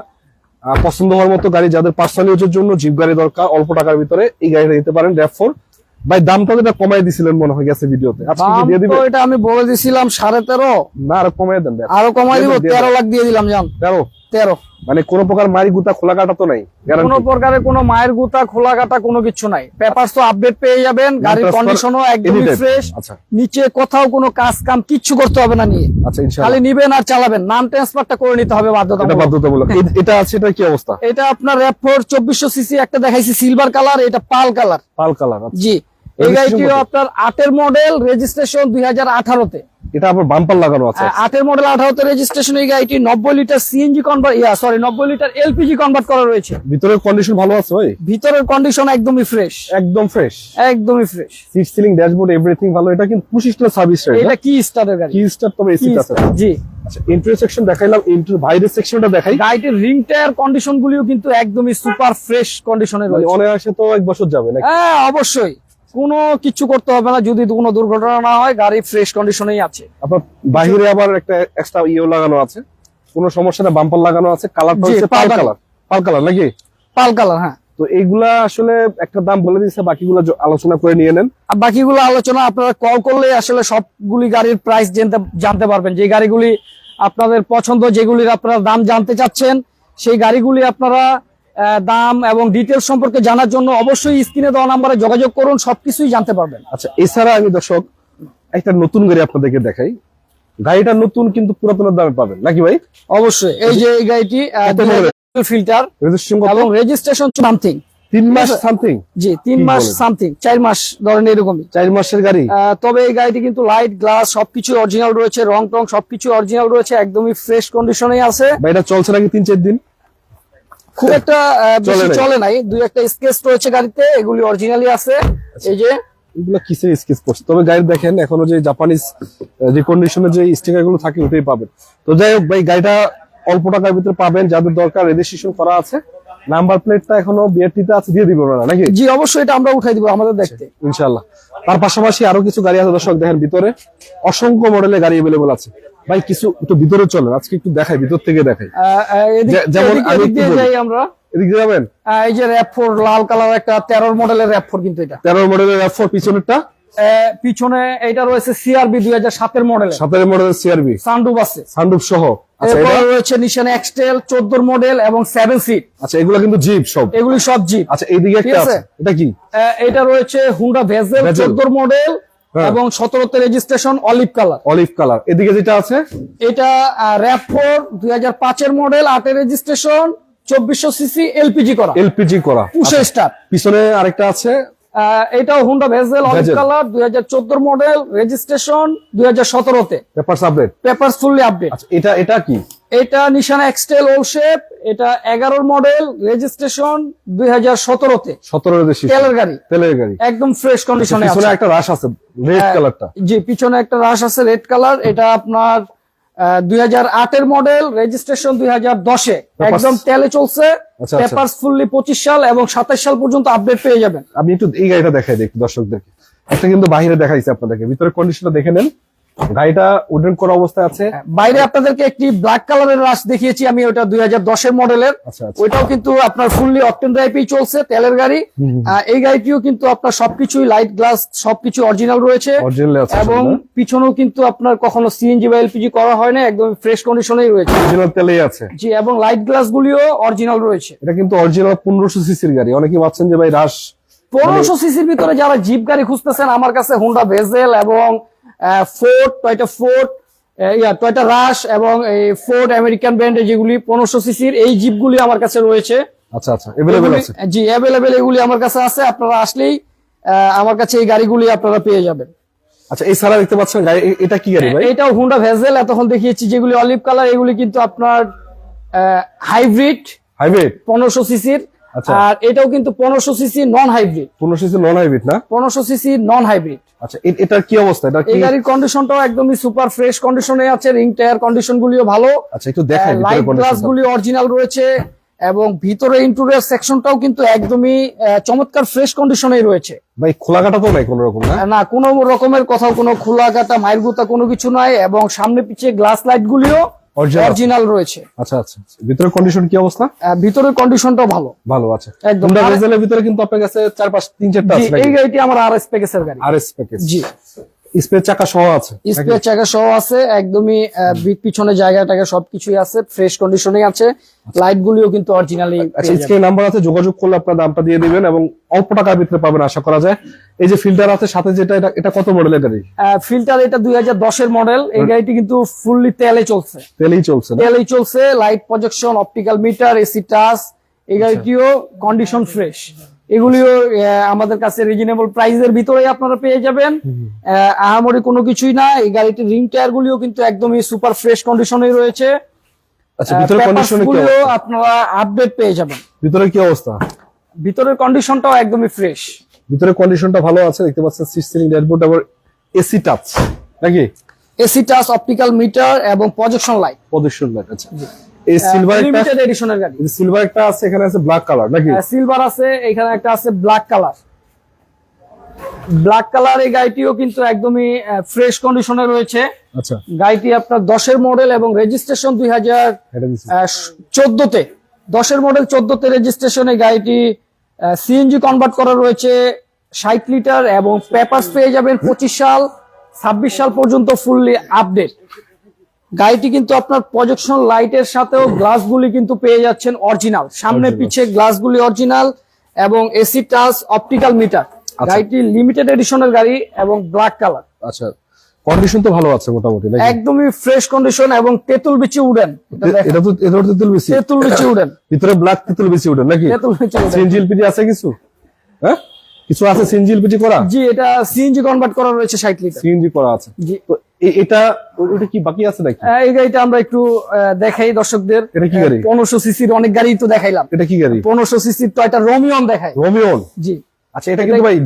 পছন্দ হওয়ার মতো গাড়ি, যাদের পার্সোনাল ইউজের জন্য জিপ গাড়ি দরকার অল্প টাকার ভিতরে, এই গাড়িটা নিতে পারেন র্যাপ4। ভাই দামটা যেটা কমাই দিছিলেন মনে হয় গেছে ভিডিওতে, আজকে কি দিয়ে দিবেন? এটা আমি বলে দিছিলাম 13.5, না আরো কমাই দেন। আরো কমাই দিব, 13 লাখ দিয়ে দিলাম। জান 13। মানে কোনো প্রকার মারি গুতা খোলা কাটা তো নাই, কোনো গ্যারান্টি? প্রকারের কোনো মায়ের গুতা খোলা কাটা কোনো কিছু নাই। পেপারস তো আপডেট পেয়ে যাবেন, গাড়ির transfer কন্ডিশনও একদম anytime। ফ্রেশ। আচ্ছা নিচে কোথাও কোনো কাজ কাম কিচ্ছু করতে হবে না নিয়ে, আচ্ছা, খালি ইনশাআল্লাহ নিবেন আর চালাবেন। নাম ট্রান্সফারটা করে নিতে হবে এটা বাধ্যতামূলক। বাধ্যতামূলক। এটা আছে, এটা কি অবস্থা? এটা আপনার র্যাপ4 2400 সিসি, একটা দেখাইছি সিলভার কালার, এটা পাল কালার। পাল কালার। জি, এই গাড়িটিও আপনার 8-এর মডেল, রেজিস্ট্রেশন 2018-তে। এটা আবার বাম্পার লাগানো আছে। 8-এর মডেল, 18-তে রেজিস্ট্রেশন। এই গাড়িটি 90 litre CNG convert, 90 litre LPG convert করা রয়েছে। ভিতরের কন্ডিশন ভালো আছে ভাই? ভিতরের কন্ডিশন একদমই ফ্রেশ, একদম ফ্রেশ, একদমই fresh. Seat ceiling, dashboard, everything ভালো। এটা কিন্তু 25 লিটার সার্ভিস রেট। এটা কি স্টারের গাড়ি? কি স্টার, তবে এসি আছে। জি, আচ্ছা, ইন্টেরিয়র সেকশন দেখাইলাম, বাইরের সেকশনটা দেখাই। গাড়িটির রিং টায়ার কন্ডিশন গুলিও কিন্তু একদমই সুপার ফ্রেশ কন্ডিশনে মানে রয়েছে। অনায়াসে তো 1 বছর যাবে নাকি? হ্যাঁ অবশ্যই, কোনো কিছু করতে হবে না, যদি কোনো দুর্ঘটনা না হয়, গাড়ি ফ্রেশ কন্ডিশনেই আছে। আপনার বাহিরে আবার একটা এক্সট্রা লাগানো আছে, কোনো সমস্যা না, বাম্পার লাগানো আছে। কালারটা জি, হচ্ছে পাল কালার। পাল কালার নাকি? পাল কালার, হ্যাঁ। তো এইগুলা আসলে একটা দাম বলে দিচ্ছে, বাকিগুলো আলোচনা করে নিয়ে নেন। আর বাকিগুলো আলোচনা আপনারা কল করলে আসলে সবগুলি গাড়ির প্রাইস জানতে পারবেন। যে গাড়িগুলি আপনাদের পছন্দ, যেগুলির আপনারা দাম জানতে চাচ্ছেন, সেই গাড়িগুলি আপনারা দাম এবং ডিটেলস সম্পর্কে জানার জন্য অবশ্যই স্ক্রিনে দেওয়া নাম্বারে যোগাযোগ করুন, সবকিছুই জানতে পারবেন। আচ্ছা, এছাড়া আমি দর্শক একটা নতুন গাড়ি আপনাদেরকে দেখাই। গাড়িটা নতুন কিন্তু পুরাতনের দামে পাবেন নাকি ভাই? অবশ্যই। এই যে এই গাড়িটি ফিল্টার রেজিস্ট্রেশন এবং রেজিস্ট্রেশন সামথিং 3 মাস সামথিং। জি, 3 মাস সামথিং, 4 মাস ধরেন এরকমই। 4 মাসের গাড়ি। তবে এই গাড়িটি কিন্তু লাইট গ্লাস সবকিছু অরিজিনাল রয়েছে, রং টং সবকিছু অরিজিনাল রয়েছে, একদমই ফ্রেশ কন্ডিশনেই আছে। ভাই এটা চলছে নাকি 3-4 দিন? খুব একটা বেশি চলে নাই, 2-একটা স্কেচ রয়েছে গাড়িতে, এগুলি অরিজিনালি আছে। এই যে এগুলো কিসের স্কেচ করছে, তবে গাড়ি দেখেন এখনো যে জাপানিজ যে কন্ডিশনে যে স্টিকার গুলো থাকে ওটাই পাবেন। তো যাই হোক ভাই, গাড়িটা অল্প টাকার ভিতরে পাবেন, যাদের দরকার রেজিস্ট্রেশন করা আছে। নাম্বার প্লেটটা এখনো বিআরটিতে আছে, দিয়ে দিব না নাকি? জি অবশ্যই, এটা আমরা উঠাই দিব আমাদের দেখতে ইনশাআল্লাহ। তার পাশাপাশি আরো কিছু গাড়ি আছে দর্শক, দেখেন ভিতরে অসংখ্য মডেলের গাড়ি अवेलेबल আছে। ভাই কিছু একটু ভিতরে চলেন, আজকে একটু দেখাই, ভিতর থেকে দেখাই। যেমন আমি একটু যাই আমরা, এদিকে যাবেন। এই যে র্যাপ4 লাল কালার একটা 13 মডেলের র্যাপ4, কিন্তু এটা 13 মডেলের র্যাপ4। পিছনেরটা পিছনে এটা রয়েছে সিআরবি 2007-এর মডেলের, 17 মডেলের সিআরবি, সানরুফ আছে, সানরুফ সহ। আচ্ছা এরপর এটা রয়েছে নিশান এক্সটেল 14 মডেল এবং 7 সিট, আচ্ছা এগুলো কিন্তু জিপ সব। এগুলি সব জিপ। আচ্ছা এইদিকে ঠিক একটা আছে? আছে, এটা কি? এটা রয়েছে হুন্ডা ভেজেল ভেজেল। 14 মডেল হ্যাঁ। এবং 17তে registration, olive colour. Olive colour. এদিকে যেটা আছে এটা র‍্যাভ4 2005 এর মডেল, 8 এর রেজিস্ট্রেশন, 2400 সিসি, এলপিজি করা, এলপিজি করা। পুশে আচ্ছা, স্টার্ট। পিছনে আরেকটা আছে, এটাও Honda Vezel olive Vezel. Colour 2014 model, registration 2017তে, papers update. Papers fully update. আচ্ছা এটা কি? এটা নিশান এক্সটেল ওল শেপ, এটা 11 মডেল, রেজিস্ট্রেশন 2017তে, 17 দেশি তেলের গাড়ি, তেলের গাড়ি। একদম ফ্রেশ কন্ডিশনে পিছনে আছে। একটা রাশ আছে রেড কালারটা। জি, পিছনে একটা রাশ আছে রেড কালার। এটা আপনার 2008 এর মডেল, রেজিস্ট্রেশন 2010-এ, একদম তেলে চলছে। আচ্ছা। পেপারস ফুললি 25 সাল এবং 27 সাল পর্যন্ত আপডেট পেয়ে যাবেন। আমি একটু এই গাড়িটা দেখাই দিই একটু দর্শকদেরকে। একটা কিন্তু বাইরে দেখাইছে আপনাদেরকে, ভিতরে কন্ডিশনটা দেখে নেন। গাড়িটা উডেন করা অবস্থায় আছে। বাইরে আপনাদেরকে একটি ব্ল্যাক কালারের রাশ দেখিয়েছি আমি, ওটা 2010 এর মডেলের। আচ্ছা আচ্ছা। ওইটাও কিন্তু আপনার ফুললি অকটেন ড্রাইভেই চলছে, তেলের গাড়ি। এই গাড়িটিও কিন্তু আপনার সবকিছুই লাইট গ্লাস, সবকিছু অরিজিনাল রয়েছে অরিজিনাল আছে এবং পিছনেও কিন্তু আপনার কখনো সিএনজি বা এলপিজি করা হয় না, একদম ফ্রেশ কন্ডিশনেই রয়েছে। অরিজিনাল তেলেই আছে। জি, এবং লাইট গ্লাস গুলিও অরিজিনাল রয়েছে। এটা কিন্তু অরিজিনাল 1500 সিসির গাড়ি। অনেকেই ভাবছেন যে ভাই রাশ 1500 সিসির ভিতরে যারা জিপ গাড়ি খুঁজতেছেন, আমার কাছে হুন্ডা ভেজেল এবং টয়োটা রাশ এবং এই ফোর্ড আমেরিকান ব্র্যান্ডের যেগুলি 1500 সিসির এই জিপগুলি আমার কাছে রয়েছে। আচ্ছা আচ্ছা अवेलेबल আছে। জি, অ্যাভেলেবেল, এগুলি আমার কাছে আছে। আপনারা আসলেই আমার কাছে এই গাড়িগুলি আপনারা পেয়ে যাবেন। আচ্ছা এই সারা দেখতে পাচ্ছেন গাড়ি, এটা কি গাড়ি ভাই? এটাও হুন্ডা ভেজেল, এতক্ষণ দেখিয়েছি যেগুলি অলিভ কালার, এগুলি কিন্তু আপনার হাইব্রিড হাইব্রিড 1500 সিসির। আচ্ছা। আর এটাও কিন্তু 1500 CC non hybrid, 1500 CC non hybrid না? 1500 সিসি নন হাইব্রিড। আচ্ছা এটার কি অবস্থা? এটা কি? এই গাড়ির কন্ডিশনটাও একদমই সুপার ফ্রেশ কন্ডিশনে আছে, রিং টায়ার কন্ডিশন গুলিও ভালো, আচ্ছা একটু দেখাই ভিতরে লাইট গ্লাস কন্ডিশন। গুলি অরিজিনাল রয়েছে এবং ভিতরে ইন্টেরিয়র সেকশনটাও কিন্তু একদমই চমৎকার ফ্রেশ কন্ডিশনেই রয়েছে। ভাই খোলা কাটা তো নাই কোনো রকম না? না, কোনো রকমের কোথাও কোনো খোলা কাটা মাইল গুতা কোনো কিছু নাই এবং সামনে পিছিয়ে গ্লাস লাইট গুলিও অরিজিনাল রয়েছে। আচ্ছা আচ্ছা। ভিতরে কন্ডিশন কি অবস্থা? ভিতরের কন্ডিশনটাও ভালো, ভালো আছে একদম। হুন্ডা ভেজেলের ভিতরে কিন্তু আপনার কাছে 4-5 3-4টা জি, আছে এই নাকি? গাড়িটি আমার আরএস প্যাকেজের গাড়ি। RS package. জি, স্পেয়ার চাকা সহ আছে। স্পেয়ার চাকা সহ আছে, একদমই পিছনে জায়গাটাকে সবকিছুই আছে, ফ্রেশ কন্ডিশনে আছে। লাইট গুলিও কিন্তু অরিজিনালি। আচ্ছা স্ক্রিনে নাম্বার আছে, যোগাযোগ করলে আপনার দামটা দিয়ে দিবেন এবং অল্প টাকার ভিতরে পাবেন আশা করা যায়। এই যে ফিল্টার আছে সাথে, যেটা এটা কত মডেলের গাড়ি? ফিল্টার এটা 2010 এর মডেল। এই গাড়িটি কিন্তু ফুললি তেলে চলছে, তেলেই চলছে না? তেলেই চলছে। Light projection, optical metre, AC touch. এই গাড়িটিও কন্ডিশন ফ্রেশ। এগুলিও আমাদের কাছে রিজনেবল প্রাইসের ভিতরেই আপনারা পেয়ে যাবেন। আহামরি কোনো কিছুই না। এই গাড়িটির রিং টায়ার গুলিও কিন্তু একদমই সুপার ফ্রেশ কন্ডিশনেই রয়েছে। আচ্ছা ভিতরে কন্ডিশন কি গুলিও অবস্থা? আপনারা আপডেট পেয়ে যাবেন। ভিতরে কি অবস্থা? ভিতরের কন্ডিশনটাও একদমই ফ্রেশ। ভিতরে কন্ডিশনটা ভালো আছে, দেখতে পাচ্ছেন সিট সিলিং ড্যাশবোর্ড এবং এসি টাচ নাকি? এসি টাচ, অপটিক্যাল মিটার এবং প্রজেকশন লাইট। প্রদর্শন লাইট। আচ্ছা এই সিলভার একটা, লিমিটেড এডিশনের গাড়ি। এই সিলভার একটা আছে, এখানে আছে ব্ল্যাক কালার নাকি? সিলভার আছে, এখানে একটা আছে ব্ল্যাক কালার। ব্ল্যাক কালার এই গাড়িটিও কিন্তু একদমই ফ্রেশ কন্ডিশনে রয়েছে। আচ্ছা গাড়িটি আপনার 10 এর মডেল এবং রেজিস্ট্রেশন এটা দিছি। 2014তে, 10 এর মডেল 14তে রেজিস্ট্রেশনে গাড়িটি সিএনজি কনভার্ট করা রয়েছে 60 লিটার এবং পেপারস পেয়ে যাবেন 25 সাল 26 সাল পর্যন্ত ফুললি আপডেট। গাড়িটি কিন্তু আপনার প্রজেকশন লাইটের সাথেও গ্লাসগুলি কিন্তু পেয়ে যাচ্ছেন অরিজিনাল, সামনে পিছে গ্লাসগুলি অরিজিনাল এবং এসি টাচ, অপটিক্যাল মিটার। গাড়িটি লিমিটেড এডিশনের গাড়ি এবং ব্ল্যাক কালার। আচ্ছা কন্ডিশন তো ভালো আছে মোটামুটি নাকি? একদমই ফ্রেশ কন্ডিশন এবং তেঁতুল বিচি উডেন। এটা তো তেতুল বেশি, তেঁতুল বিচি উডেন, ভিতরে ব্ল্যাক তেতুল বেশি উঠে নাকি? তেঁতুল বিচি উডেন। সিএনজি এলপিজি আছে কিছু? হ্যাঁ কিছু আছে সিএনজি এলপিজি করা? জি, এটা সিএনজি কনভার্ট করা রয়েছে 60 লিটার। সিএনজি করা আছে। জি, তো এটা ওটা কি বাকি আছে নাকি? এই গাড়িটা আমরা একটু দেখাই দর্শকদের। এটা কি গাড়ি? 1500 সিসির অনেক গাড়ি তো দেখাইলাম। এটা কি গাড়ি? 1500 সিসির টয়োটা রোমিয়ন দেখাই। রোমিওন। জি, আচ্ছা এটা কিন্তু ভাই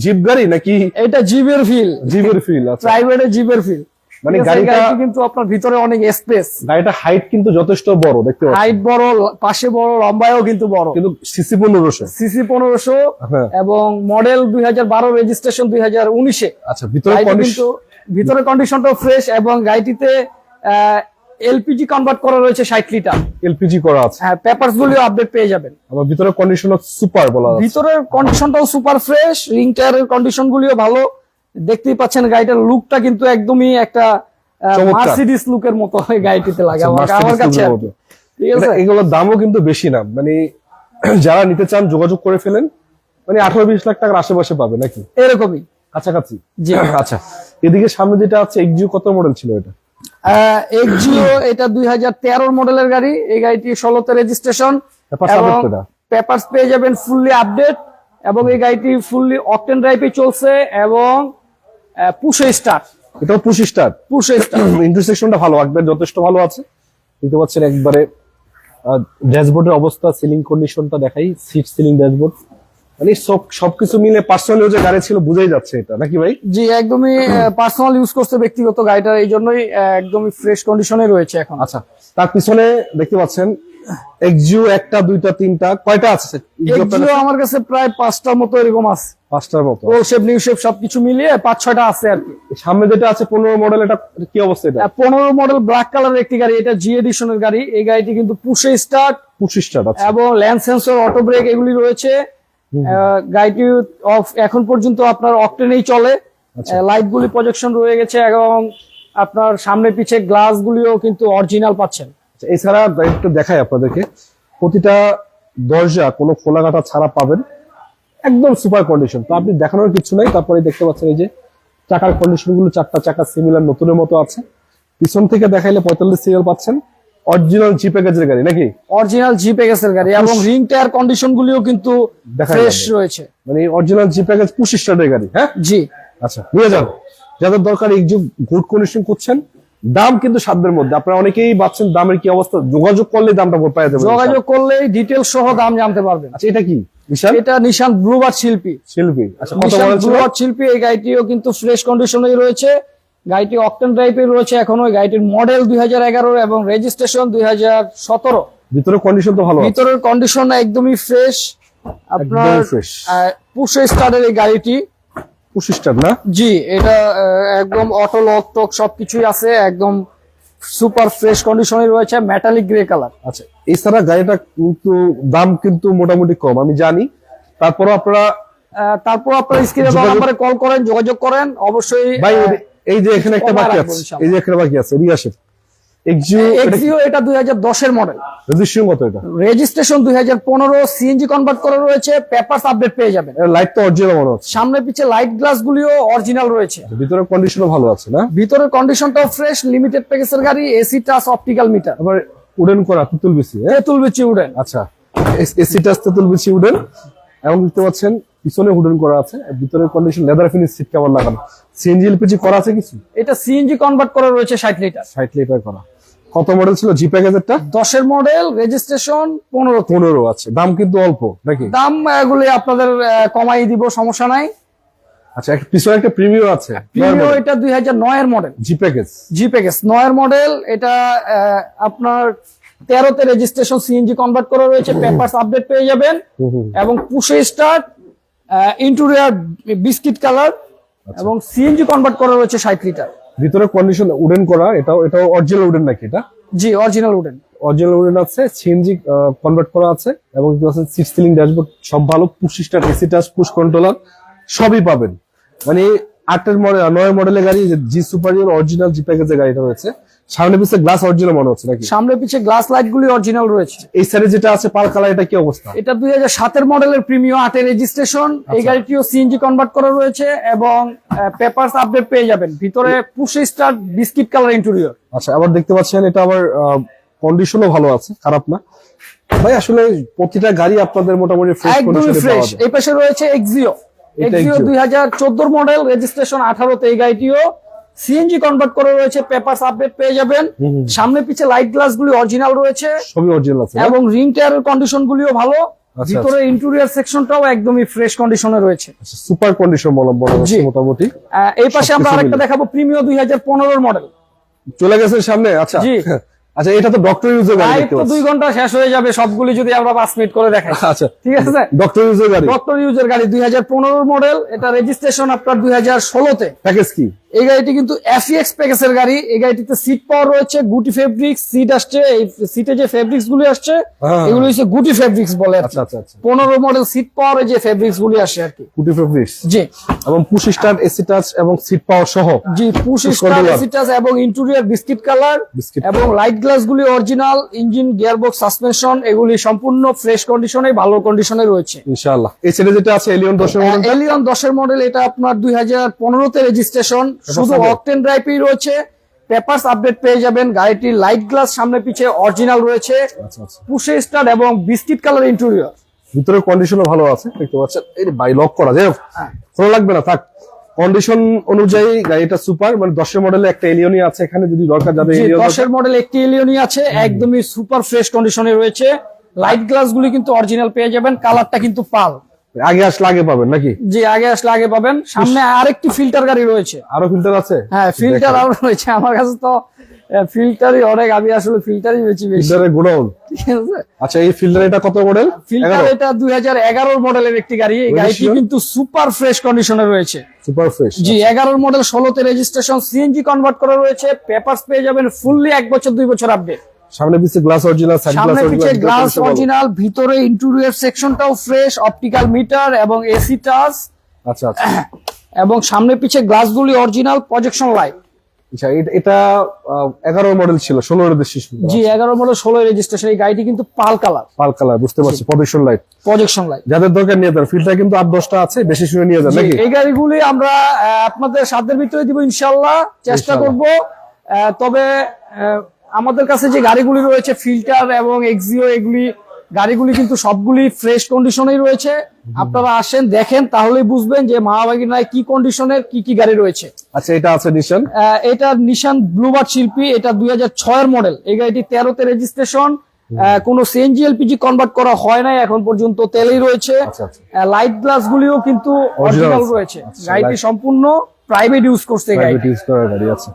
জিপ গাড়ি নাকি? এটা জিপের ফিল, জিপের ফিল। আচ্ছা প্রাইভেটের জিপের ফিল। মানে গাড়িটা কিন্তু আপনার ভিতরে অনেক স্পেস, গাড়িটা হাইট কিন্তু যথেষ্ট বড় দেখতে পাচ্ছেন, হাইট বড়, পাশে বড়, লম্বায়ও কিন্তু বড়। কিন্তু সিসি 1500। সিসি 1500 হ্যাঁ। এবং মডেল 2012, রেজিস্ট্রেশন 2019-এ। আচ্ছা ভিতরে কিন্তু ভিতরে কন্ডিশনটাও ফ্রেশ এবং গাড়িটিতে এলপিজি কনভার্ট করা রয়েছে 60 লিটার। এলপিজি করা আছে। হ্যাঁ, পেপারস গুলিও আপডেট পেয়ে যাবেন। আমার ভিতরে কন্ডিশন সুপার বলা আছে। ভিতরের কন্ডিশনটাও সুপার ফ্রেশ, রিং টায়ারের কন্ডিশন গুলিও ভালো। দেখতেই পাচ্ছেন গাড়িটার লুকটা কিন্তু একদমই একটা চমৎকার। মার্সিডিস লুকের মতো এই গাড়িটিতে লাগে আচ্ছা, আমার Mercedes কাছে look-এর আর মতো। কি। ঠিক আছে, এগুলোর দামও কিন্তু বেশি না, মানে যারা নিতে চান যোগাযোগ করে ফেলেন, মানে 18-20 লাখ টাকার আশেপাশে পাবে নাকি, এরকমই। কাছাকাছি। জি। আচ্ছা, এদিকে সামনে যেটা আছে এক্সিও, কত মডেল ছিল এটা? এক্সিও এটা 2013 মডেলের গাড়ি। এই গাড়িটি 16তে রেজিস্ট্রেশন Papers এবং update করা? পেপারস পেয়ে যাবেন ফুললি আপডেট, এবং এই গাড়িটি ফুললি অকটেন ড্রাইভে চলছে এবং পুশে স্টার্ট। এটাও 25 স্টার। পুশে স্টার্ট। ইন্টারসেকশনটা ভালো, একবার যথেষ্ট ভালো আছে। দিতে পারছেন একবারে। ড্যাশবোর্ডের অবস্থা, সিলিং কন্ডিশনটা দেখাই, সিট সিলিং ড্যাশবোর্ড, মানে সবকিছু মিলে পার্সোনাল যে গাড়ি ছিল বুঝাই যাচ্ছে এটা, নাকি ভাই? জি, একদমই পার্সোনাল ইউজ করছে ব্যক্তিগত গাড়িটা, এই জন্যই একদমই ফ্রেশ কন্ডিশনে রয়েছে এখন। আচ্ছা, তার পিছনে দেখতে পাচ্ছেন এক্সিও, একটা দুইটা তিনটা, কয়টা আছে এক্সিও আমার কাছে প্রায় 5টার মতো এরকম আছে, 5টার মতো। ওল্ড শেপ নিউ শেপ সবকিছু মিলিয়ে 5-6টা আছে আর কি। সামনে যেটা আছে 15 মডেল, এটা কি অবস্থা? এটা 15 মডেল ব্ল্যাক কালারের একটি গাড়ি, এটা জি এডিশনের গাড়ি। এই গাড়িটি কিন্তু পুশে স্টার্ট 25 স্টার আছে। এবং ল্যান্ড সেন্সর, অটো ব্রেক এগুলি রয়েছে। গাড়িটি এখন পর্যন্ত আপনার অকটেনেই চলে। লাইট গুলি প্রজেকশন রয়ে গেছে এবং আপনার সামনে পিছে গ্লাস গুলিও কিন্তু অরিজিনাল পাচ্ছেন। এছাড়া একটু দেখাই আপনাদেরকে, প্রতিটা দরজা কোনো খোলাঘাটা ছাড়া পাবেন, একদম সুপার কন্ডিশন। তো আপনি দেখানোর কিছু নাই। তারপরে দেখতে পাচ্ছেন এই যে চাকার কন্ডিশন গুলো, 4টা চাকা সিমিলার নতুনের মতো আছে। পিছন থেকে দেখাইলে 45 সিরিয়াল পাচ্ছেন, অরিজিনাল জি প্যাকেজের গাড়ি নাকি? অরিজিনাল জি প্যাকেজের গাড়ি এবং রিং টায়ার কন্ডিশন গুলিও কিন্তু দেখা ফ্রেশ যাবে। রয়েছে। মানে অরিজিনাল জি প্যাকেজ 25 স্টারের গাড়ি। হ্যাঁ, জি। আচ্ছা, নিয়ে যান যাদের দরকার। এই যে গুড কন্ডিশন করছেন, দাম কিন্তু সাধ্যের মধ্যে। আপনারা অনেকেই ভাবছেন দামের কি অবস্থা, যোগাযোগ করলে দামটা পাওয়া যাবে। যোগাযোগ করলেই ডিটেল সহ দাম জানতে পারবেন। আচ্ছা, এটা কি বিশাল? এটা নিশান ব্লুবার্ড শিল্পী। শিল্পী। আচ্ছা, কত নিশান মডেল ছিল? ব্লুবার্ড শিল্পী, এই গাড়িটিও কিন্তু ফ্রেশ কন্ডিশনেই রয়েছে। গাড়িটি অকটেন ড্রাইভে রয়েছে এখনো। গাড়িটির মডেল 2011 এবং রেজিস্ট্রেশন 2017। ভিতরে কন্ডিশন তো ভালো আছে। ভিতরের কন্ডিশন একদমই ফ্রেশ। আপনার একদমই fresh। পুশে স্টার্টের এই গাড়িটি। 25 স্টার না? জি, এটা একদম অটো লক টক সবকিছুই আছে, একদম সুপার ফ্রেশ কন্ডিশনে রয়েছে, মেটালিক গ্রে কালার। আচ্ছা, এছাড়া গাড়িটা কিন্তু দাম কিন্তু মোটামুটি কম, আমি জানি। তারপরও আপনারা তারপর আপনার স্ক্রিনে দেওয়া নাম্বারে কল করেন, যোগাযোগ করেন অবশ্যই। ভাই, এই যে এখানে একটা কমায় বাকি রাখবো আছে, ইনশাআল্লাহ। এই যে এখানে বাকি আছে রিয়াসের এক্সিও, এক্সিও এটা 2010 এর মডেল, রেজিস্ট্রেশন কত এটা? রেজিস্ট্রেশন 2015, সিএনজি কনভার্ট করা রয়েছে, পেপারস আপডেট পেয়ে যাবেন। লাইট তো অরিজিনাল মনে হচ্ছে। সামনে পিছে লাইট গ্লাস গুলিও অরিজিনাল রয়েছে। ভিতরে কন্ডিশনও ভালো আছে না? ভিতরের কন্ডিশনটাও ফ্রেশ, লিমিটেড প্যাকেজের গাড়ি, এসি টাচ অপটিক্যাল মিটার, আবার উডেন করা তুতুল বিসি। তেঁতুল বিচি উডেন। আচ্ছা, এসি টাচ তেতুল বিসি উডেন, এবং দেখতে পাচ্ছেন পিছনে উডেন করা আছে। ভিতরের condition, leather finish, seat cover লাগানো, সিএনজি এলপিজি করা আছে কিছু। এটা সিএনজি কনভার্ট করা রয়েছে 60 লিটার। 60 লিটার করা। কত মডেল ছিল জি প্যাকেজেরটা? 10 এর মডেল, রেজিস্ট্রেশন 15। 15 আছে। দাম কিন্তু অল্প নাকি? দাম এগুলি আপনাদের কমাই দিব, সমস্যা নাই। আচ্ছা, পিছনে একটা প্রিমিয়াম আছে, প্রিমিও এটা 2009 এর মডেল, জি প্যাকেজ। জি প্যাকেজ 9 এর মডেল। এটা আপনার 13তে রেজিস্ট্রেশন, সিএনজি কনভার্ট করা রয়েছে, পেপারস আপডেট পেয়ে যাবেন এবং পুশে স্টার্ট, ইন্টেরিয়র বিস্কিট কালার এবং সিএনজি কনভার্ট করা রয়েছে 60 লিটার। ভিতরে কন্ডিশন উডেন করা, এটাও অরিজিনাল উডেন নাকি? এটা জি, অরিজিনাল উডেন। অরিজিনাল উডেন আছে, সিএনজি কনভার্ট করা আছে, এবং সিট সিলিং ড্যাশবোর্ড সব ভালো, 25 star AC touch, push controller সবই পাবেন। মানে 8 মডেল 9 মডেলের গাড়ি, জি সুপারিয়র অরিজিনাল জি প্যাকেজের গাড়িটা রয়েছে। সামনে পিছে গ্লাস অরিজিনাল মনে হচ্ছে নাকি? সামনে পিছে গ্লাস লাইট গুলি অরিজিনাল রয়েছে। এই সাইডে যেটা আছে পাল কালার, এটা কি অবস্থা? এটা 2007 এর মডেলের প্রিমিয়াম 8 এর রেজিস্ট্রেশন। এই গাড়িটিও সিএনজি কনভার্ট করা রয়েছে এবং পেপারস আপডেট পেয়ে যাবেন। ভিতরে পুশে স্টার্ট, বিস্কিট কালার ইন্টেরিয়র। আচ্ছা, আবার দেখতে পাচ্ছেন এটা আবার কন্ডিশনও ভালো আছে, খারাপ না। ভাই আসলে প্রতিটা গাড়ি আপনাদের মোটামুটি ফ্রেশ একদমই কন্ডিশনে ফ্রেশ। পাওয়া যায়। এই পাশে রয়েছে এক্সিও। এক্সিও 2014 মডেল, রেজিস্ট্রেশন 18 তে। এই গাড়িটিও সিএনজি কনভার্ট করা রয়েছে, পেপারস আপডেট পেয়ে যাবেন। সামনে পিছে লাইট গ্লাস গুলি অরিজিনাল রয়েছে সবই অরিজিনাল আছে এবং রিং টায়ারের কন্ডিশন গুলিও ভালো। আচ্ছা, ভিতরে ইন্টেরিয়র সেকশনটাও একদমই ফ্রেশ কন্ডিশনে রয়েছে। সুপার কন্ডিশন বলা জি। যাচ্ছে মোটামুটি। এই পাশে আমরা সবকিছু আরেকটা মিলে। দেখাবো, প্রিমিয়াম 2015 এর মডেল। চলে গেছে সামনে। আচ্ছা জি। আচ্ছা, এটা তো ডক্টর ইউজের গাড়ি লাইভ দেখতে তো 2 পাচ্ছি। ঘন্টা শেষ হয়ে যাবে সবগুলি যদি আমরা 5 মিনিট করে দেখাই। আচ্ছা, ঠিক আছে, ডক্টর ইউজের গাড়ি, ডক্টর ইউজের গাড়ি 2015 মডেল। এটা রেজিস্ট্রেশন আপনার 2016 তে। প্যাকেজ কি? এই গাড়িটি কিন্তু এফএক্স প্যাকেজের গাড়ি। এই গাড়িটিতে সিট পাওয়ার রয়েছে, গুটি ফেব্রিক্স সিট আসছে। এই সিটে যে ফেব্রিক্স গুলি আসছে এগুলো হচ্ছে গুটি ফেব্রিক্স বলে। আচ্ছা আচ্ছা আচ্ছা, 15 মডেল সিট পাওয়ার যে ফেব্রিক্স গুলি আসে আর কি। কুটি ফেব্রিক্স, জি এবং পুশ স্টার্ট, এসি টাচ এবং সিট পাওয়ার সহ। জি, পুশ স্টার্ট, এসি টাচ এবং ইন্টেরিয়র বিস্কিট কালার বিস্কিট এবং লাইট গ্লাস গুলি অরিজিনাল। ইঞ্জিন, গিয়ারবক্স, সাসপেনশন এগুলি সম্পূর্ণ ফ্রেশ কন্ডিশনে, ভালো কন্ডিশনে রয়েছে ইনশাআল্লাহ। এই সাইডে যেটা আছে এলিয়ন 10 এর মডেল, এলিয়ন 10 মডেল, এটা আপনার 2015 তে রেজিস্ট্রেশন, শুধু অকটেন ড্রাইভই রয়েছে। পেপারস আপডেট পেয়ে যাবেন। গাড়িটির লাইট গ্লাস সামনে পিছে অরিজিনাল রয়েছে, আচ্ছা আচ্ছা, পুশে স্টার্ট এবং বিস্কিট কালার ইন্টেরিয়র। ভিতরে কন্ডিশনও ভালো আছে দেখতে পাচ্ছেন। এই বাই লক করা যায়, খোলা লাগবে না, থাক। কন্ডিশন অনুযায়ী গাড়িটা সুপার, মানে 10 এর মডেলে একটা এলিয়নই আছে এখানে, যদি দরকার যাবে। 10 মডেল একটি এলিয়নই আছে, একদমই সুপার ফ্রেশ কন্ডিশনে রয়েছে। লাইট গ্লাস গুলি কিন্তু অরিজিনাল পেয়ে যাবেন, কালারটা কিন্তু পাল। আগে আসলে আগে পাবেন নাকি? জি, আগে আসলে আগে পাবেন। সামনে আরেকটি ফিল্টার গাড়ি রয়েছে। আরো ফিল্টার আছে? হ্যাঁ, ফিল্টার আরো রয়েছে। আমার কাছে তো ফিল্টারই অনেক, আমি আসলে ফিল্টারই বেশি ফিল্টারের গোডাউন। ঠিক আছে। আচ্ছা, এই ফিল্টার এটা কত মডেল? ফিল্টার এটা 2011 মডেলের একটি গাড়ি। এই গাড়িটি কিন্তু সুপার ফ্রেশ কন্ডিশনে রয়েছে। সুপার ফ্রেশ, জি, 11 মডেল, 16 তে রেজিস্ট্রেশন, সিএনজি কনভার্ট করা রয়েছে। পেপারস পেয়ে যাবেন ফুললি 1 বছর 2 বছর আপডেট। সামনে পিছে গ্লাস অরিজিনাল, সাইড গ্লাস সামনে পিছে অরিজিনাল, গ্লাস অরিজিনাল, ভিতরে ইন্টেরিয়র সেকশনটাও ফ্রেশ, অপটিক্যাল মিটার এবং এসি টাচ। আচ্ছা আচ্ছা, এবং সামনে পিছে গ্লাসগুলি অরিজিনাল, প্রজেকশন লাইট। আচ্ছা এটা 11 মডেল ছিল, 16 এর দেশে। জি, 11 মডেল, 16 রেজিস্ট্রেশন। এই গাড়িটি কিন্তু পাল কালার, পাল কালার, বুঝতে পারছি। Projection light, projection light. যাদের দরকার নিয়ে যান। ফিল্টার কিন্তু 8-10টা আছে, বেশি শুনে নিয়ে যান নাকি? এই গাড়িগুলি আমরা আপনাদের সাধ্যের ভিতরে দিব ইনশাআল্লাহ, চেষ্টা করব। তবে আমাদের কাছে যে গাড়িগুলি রয়েছে ফিল্টার এবং এক্সিও, এগুলি গাড়িগুলি কিন্তু সবগুলি ফ্রেশ কন্ডিশনেই রয়েছে। আপনারা আসেন, দেখেন, তাহলেই বুঝবেন যে মামাবাগিনায় কি কন্ডিশনের কি কি গাড়ি রয়েছে। আচ্ছা, এটা আছে নিশান, এটা নিশান ব্লুবার্ড শিল্পী, এটা 2006 এর মডেল। এই গাড়িটি 13 তে রেজিস্ট্রেশন, কোনো সিএনজি এলপিজি কনভার্ট করা হয় নাই এখন পর্যন্ত, তেলেই রয়েছে। লাইট গ্লাস গুলিও কিন্তু অরিজিনাল রয়েছে। গাড়িটি সম্পূর্ণ প্রাইভেট ইউজ করছে, প্রাইভেট ইউজ করা গাড়ি আছে।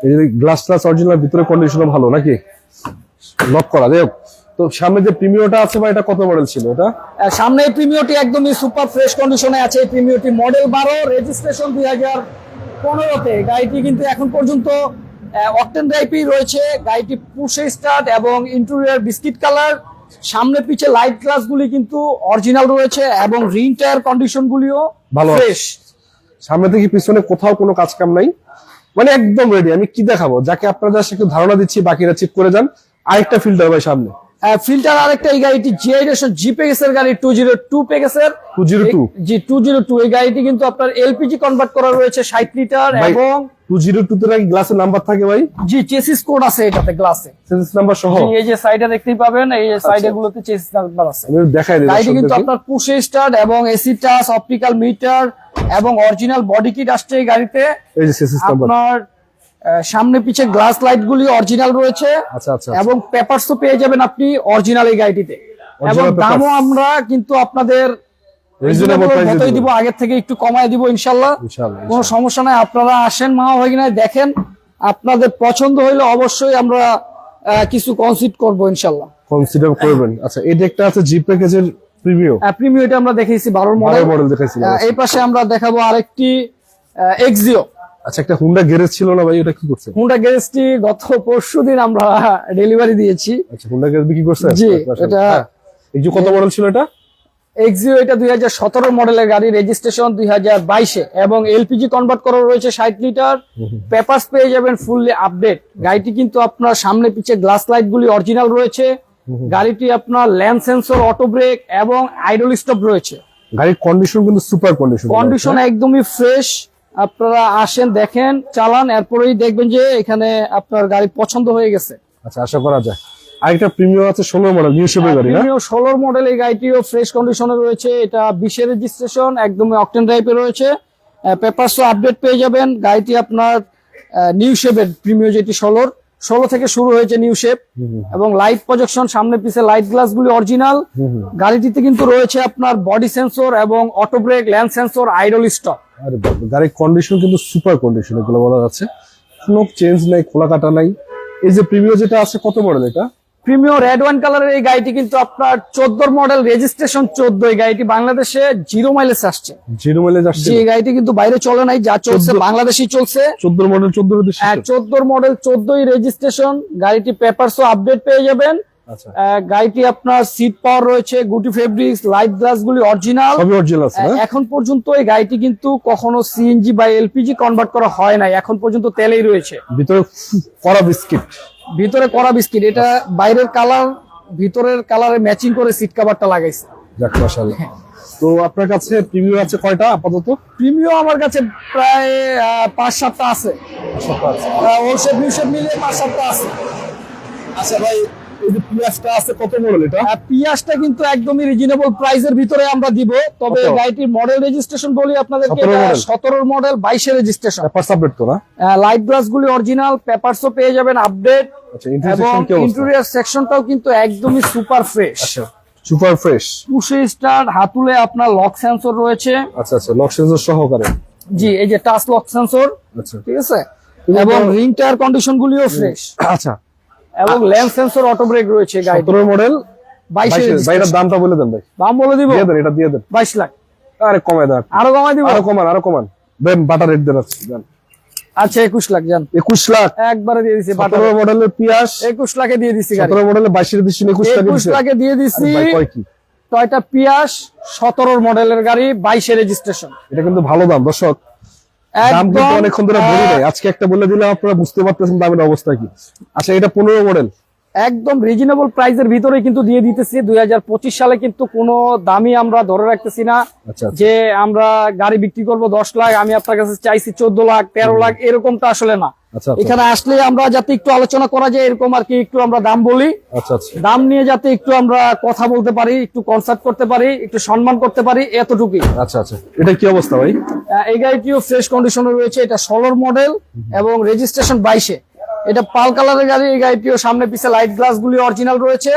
এই যে গ্লাস গ্লাস অরিজিনাল, ভিতরে কন্ডিশনও ভালো নাকি? লক করা যায়। তো সামনে যে প্রিমিয়রটা আছে ভাই, এটা কত মডেল ছিল? এটা সামনে প্রিমিয়রটি একদমই সুপার ফ্রেশ কন্ডিশনে আছে। এই প্রিমিয়রটি মডেল 12, রেজিস্ট্রেশন 2015 তে। গাড়িটি কিন্তু এখন পর্যন্ত অকটেন ড্রাইভই রয়েছে। গাড়িটি পুশে স্টার্ট এবং ইন্টেরিয়র বিস্কিট কালার। সামনে পিছে লাইট গ্লাস গুলি কিন্তু অরিজিনাল রয়েছে এবং রিং টায়ার কন্ডিশন গুলিও ভালো, ফ্রেশ। সামনে থেকে পিছনে কোথাও কোনো কাজ কাম নাই, মানে একদম রেডি। আমি কি দেখাবো, যাকে আপনারা একটু ধারণা দিচ্ছি, বাকিরা চেক করে যান। আরেকটা ফিল্টার ভাই সামনে, ফিল্টার আরেকটা। এই গাড়িটি জিআইডেশন জি প্যাকেজের গাড়ি, 202 প্যাকেজের। 202, জি 202। এই গাড়িটি কিন্তু আপনার এলপিজি কনভার্ট করা রয়েছে 60 লিটার এবং 202 তে নাকি গ্লাসের নাম্বার থাকে ভাই? জি, চেসিস কোড আছে এটাতে, গ্লাসে চেসিস নাম্বার সহ। এই যে সাইডে দেখতেই পাবেন, এই যে সাইডে গুলোতে চেসিস নাম্বার আছে। আমি দেখাই দিই। গাড়িটি কিন্তু আপনার পুশে স্টার্ট এবং এসি টাচ, অপটিক্যাল মিটার এবং অরিজিনাল বডি কিট আসছে এই গাড়িতে। এই যে চেসিস নাম্বার, আপনার সামনে পিছে গ্লাস লাইট গুলি অরিজিনাল রয়েছে। আচ্ছা আচ্ছা, এবং পেপারস তো পেয়ে যাবেন আপনি অরিজিনাল এই গাড়িটিতে। এবং দামও আমরা কিন্তু আপনাদের রিজনেবল প্রাইসে দিব, আগের থেকে একটু কমায় দিব ইনশাআল্লাহ। কোনো সমস্যা নাই। আপনারা আসেন মামা ভাগিনায়, দেখেন, আপনাদের পছন্দ হইলে অবশ্যই আমরা কিছু কনসিডার করব ইনশাআল্লাহ। কনসিডার করবেন। আচ্ছা, এই একটা আছে জি প্যাকেজের প্রিমিয়াম। প্রিমিয়াম এটা আমরা দেখাইছি 12 মডেল দেখাইছিলাম। এই পাশে আমরা দেখাবো আরেকটি এক্সিও। আচ্ছা, একটা হুন্ডা গ্যারেজ ছিল না ভাই, ওটা কি করছে? হুন্ডা গ্যারেজটি গত পরশুদিন আমরা ডেলিভারি দিয়েছি। আচ্ছা, হুন্ডা গ্যারেজ বিক্রি করছে? জি, এটা এই যে কত মডেল ছিল এটা? এক্সিও এটা 2017 মডেলের গাড়ি, রেজিস্ট্রেশন 2022 এবং এলপিজি কনভার্ট করা রয়েছে 60 লিটার। পেপারস পেয়ে যাবেন ফুললি আপডেট। গাড়িটি কিন্তু আপনার সামনে পিছে গ্লাস লাইট গুলি অরিজিনাল রয়েছে। গাড়িটি আপনার ল্যান্ড সেন্সর, অটো ব্রেক এবং আইডল স্টপ রয়েছে। গাড়ির কন্ডিশন কিন্তু সুপার কন্ডিশন একদমই ফ্রেশ। আপনারা আসেন, দেখেন, চালান, এরপরেই দেখবেন যে এখানে আপনার গাড়ি পছন্দ হয়ে গেছে। আচ্ছা, আশা করা যায়। আরেকটা প্রিমিয়াম আছে 16 মডেল, নিউ শেপের গাড়ি না? Premium 16 model. এই গাড়িটিও ফ্রেশ কন্ডিশনে রয়েছে। এটা 20 এর রেজিস্ট্রেশন, একদমই অকটেন ড্রাইভে রয়েছে। পেপারসও আপডেট পেয়ে যাবেন। গাড়িটি আপনার নিউ শেপের প্রিমিয়াম, যেটি 16 থেকে শুরু হয়েছে নিউ শেপ। এবং লাইট প্রজেকশন, সামনে পিছে লাইট গ্লাস গুলি অরিজিনাল। গাড়িটিতে কিন্তু রয়েছে আপনার বডি সেন্সর এবং auto break, land sensor, idle stop. আরে বাবা, গাড়ির কন্ডিশন কিন্তু সুপার কন্ডিশন, এগুলো বলা যাচ্ছে। কোনো চেঞ্জ নাই, খোলা কাটা নাই। এই যে প্রিমিয়াম যেটা আছে, কত মডেল এটা? প্রিমিয়াম রেড ওয়াইন কালারের এই গাড়িটি কিন্তু আপনার 14 মডেল, রেজিস্ট্রেশন 14। এই গাড়িটি বাংলাদেশে 0 মাইলেজ আসছে। 0 মাইলেজ আসছে। জি, এই গাড়িটি কিন্তু বাইরে চলে নাই, যা চলছে বাংলাদেশেই চলছে। 14 মডেল 14 রেজিস্ট্রেশন। হ্যাঁ, 14 মডেল 14ই রেজিস্ট্রেশন। গাড়িটি পেপারসও আপডেট পেয়ে যাবেন। আচ্ছা, গাড়িটি আপনার সিট পাওয়ার রয়েছে, গুটি ফেব্রিক্স, লাইট গ্লাস গুলি অরিজিনাল, সবই অরিজিনাল আছে না? এখন পর্যন্ত এই গাড়িটি কিন্তু কখনো সিএনজি বা এলপিজি কনভার্ট করা হয় নাই, এখন পর্যন্ত তেলেই রয়েছে। ভিতরে কড়া বিস্কিট, ভিতরে কড়া বিস্কিট। এটা বাইরের কালার ভিতরের কালারে ম্যাচিং করে সিট কভারটা লাগাইছে। যাক মাশাআল্লাহ। তো আপনার কাছে প্রিমিয়াম আছে কয়টা আপাতত? প্রিমিয়াম আমার কাছে প্রায় 5-7টা আছে। হোলসেল নিউসেল মিলিয়ে 5-7টা আছে। আচ্ছা ভাই, এই যে পিয়াসটা আছে কত মডেল এটা? পিয়াসটা কিন্তু একদমই রিজনেবল প্রাইসের ভিতরে আমরা দিব। তবে কত? গাড়িটির মডেল রেজিস্ট্রেশন বলি আপনাদেরকে, 17 মডেল 22 রেজিস্ট্রেশন। পেপার সাবমিট তো না? লাইট গ্লাস গুলি অরিজিনাল, পেপারসও পেয়ে যাবেন আপডেট। আচ্ছা, এবং ইন্টেরিয়র কি অবস্থা? ইন্টেরিয়র সেকশনটাও কিন্তু একদমই সুপার ফ্রেশ। আচ্ছা, সুপার ফ্রেশ। পুশে স্টার্ট, হাতুলে আপনার লক সেন্সর রয়েছে। আচ্ছা আচ্ছা, লক সেন্সর সহকারে। জি, এই যে টাচ লক সেন্সর, আচ্ছা ঠিক আছে। তুমি এবং তো- রিং টায়ার কন্ডিশন গুলিও ফ্রেশ। আচ্ছা, এবং ল্যাম্প সেন্সর, অটো ব্রেক রয়েছে গাড়ি। 17 মডেল 22 ভাই, এটার দামটা বলে দেন ভাই। দাম বলে দিব দিয়ে দেন, এটা দিয়ে দেন। 22 লাখ। আরে কমায় দেন, আরো কমাই দিব। আরো কমান দেন, বাটার রেট দেন। দেন আচ্ছা, 21 লাখ যান। 21 লাখ। একবারে দিয়ে দিছি। 17 মডেলের পিয়াস 21 লাখে দিয়ে দিছি গাড়ি। 17 মডেলের 22 রেজিস্ট্রেশন 21 লাখে 21 দিছে। লাখে দিয়ে দিছি। আরে ভাই কয় কি? টয়টা পিয়াস 17 মডেলের গাড়ি, 22 রেজিস্ট্রেশন। এটা কিন্তু ভালো দাম দর্শক। দাম কিন্তু অনেকক্ষণ ধরে বলি নাই, আজকে একটা বলে দিলাম, আপনারা বুঝতে পারতেছেন দামের অবস্থা কি। আচ্ছা, এটা 15 মডেল, একদম রিজনেবল প্রাইসের ভিতরে কিন্তু দিয়ে দিতেছি। 2025 সালে কিন্তু কোনো দামই আমরা ধরে রাখতেছি না আচ্ছা যে আমরা গাড়ি বিক্রি করব 10 লাখ, আমি আপনার কাছে চাইছি 14 লাখ 13 লাখ, এরকমটা আসলে না। আচ্ছা এখানে আসলে আমরা যাতে একটু আলোচনা করা যায়, এরকম আর কি একটু আমরা দাম বলি। আচ্ছা আচ্ছা দাম নিয়ে যাতে একটু আমরা কথা বলতে পারি, একটু কনসাল্ট করতে পারি, একটু সম্মান করতে পারি, এতটুকুই। আচ্ছা আচ্ছা, এটা কি অবস্থা ভাই? এই গাড়িটিও ফ্রেশ কন্ডিশনে রয়েছে। এটা 16 মডেল এবং রেজিস্ট্রেশন 22। এটা পাল কালারের গাড়ি। এই গাড়িটিও সামনে পিছে লাইট গ্লাস গুলি অরিজিনাল রয়েছে,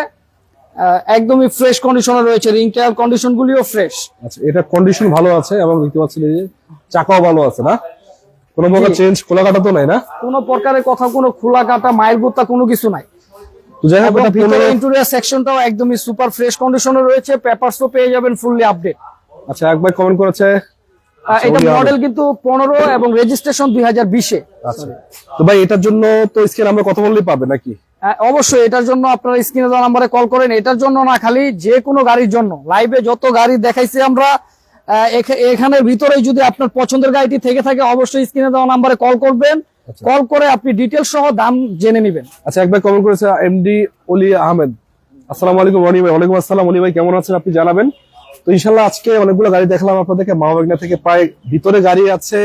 একদমই ফ্রেশ কন্ডিশনে রয়েছে। রিং টায়ার কন্ডিশন গুলিও ফ্রেশ। আচ্ছা, এটা কন্ডিশন ভালো আছে এবং দেখতে পাচ্ছেন এই যে চাকাও ভালো আছে না? কোনো প্রকার চেঞ্জ খোলা কাটা তো নাই না? কোনো প্রকারের কথা, কোনো খোলা কাটা মাইল গুত্তা কোনো কিছু নাই। তো যাই হোক, এবং এটা ভিতরে 15 ইন্টেরিয়র সেকশনটাও একদমই সুপার ফ্রেশ কন্ডিশনে রয়েছে। পেপারসও পেয়ে যাবেন ফুললি আপডেট। আচ্ছা, একবার কমেন্ট করেছে। এটা মডেল কিন্তু 15 এবং রেজিস্ট্রেশন 2020-এ। আচ্ছা, তো ভাই এটার জন্য তো স্ক্রিন আমরা কথা বললেই পাবে নাকি? অবশ্যই এটার জন্য আপনারা স্ক্রিনে দেওয়া নাম্বারে কল করেন। এটার জন্য না, খালি যে কোনো গাড়ির জন্য। লাইভে যত গাড়ি দেখাইছি আমরা, এখানের ভিতরে যদি আপনার পছন্দের গাড়িটি থেকে থাকে, অবশ্যই স্ক্রিনে দেওয়া নাম্বারে কল করবেন। কল করে আপনি ডিটেলস সহ দাম জেনে নেবেন। আচ্ছা, একবার কমেন্ট করেছে এমডি অলি আহমেদ। আসসালামু আলাইকুম রনি ভাই। ওয়ালাইকুম আসসালাম অলি ভাই, কেমন আছেন আপনি জানাবেন। তো ইনশাল্লাহ আজকে অনেকগুলো গাড়ি দেখলাম আপনাদেরকে। মাওবাগনা থেকে প্রায় ভিতরে গাড়ি আছে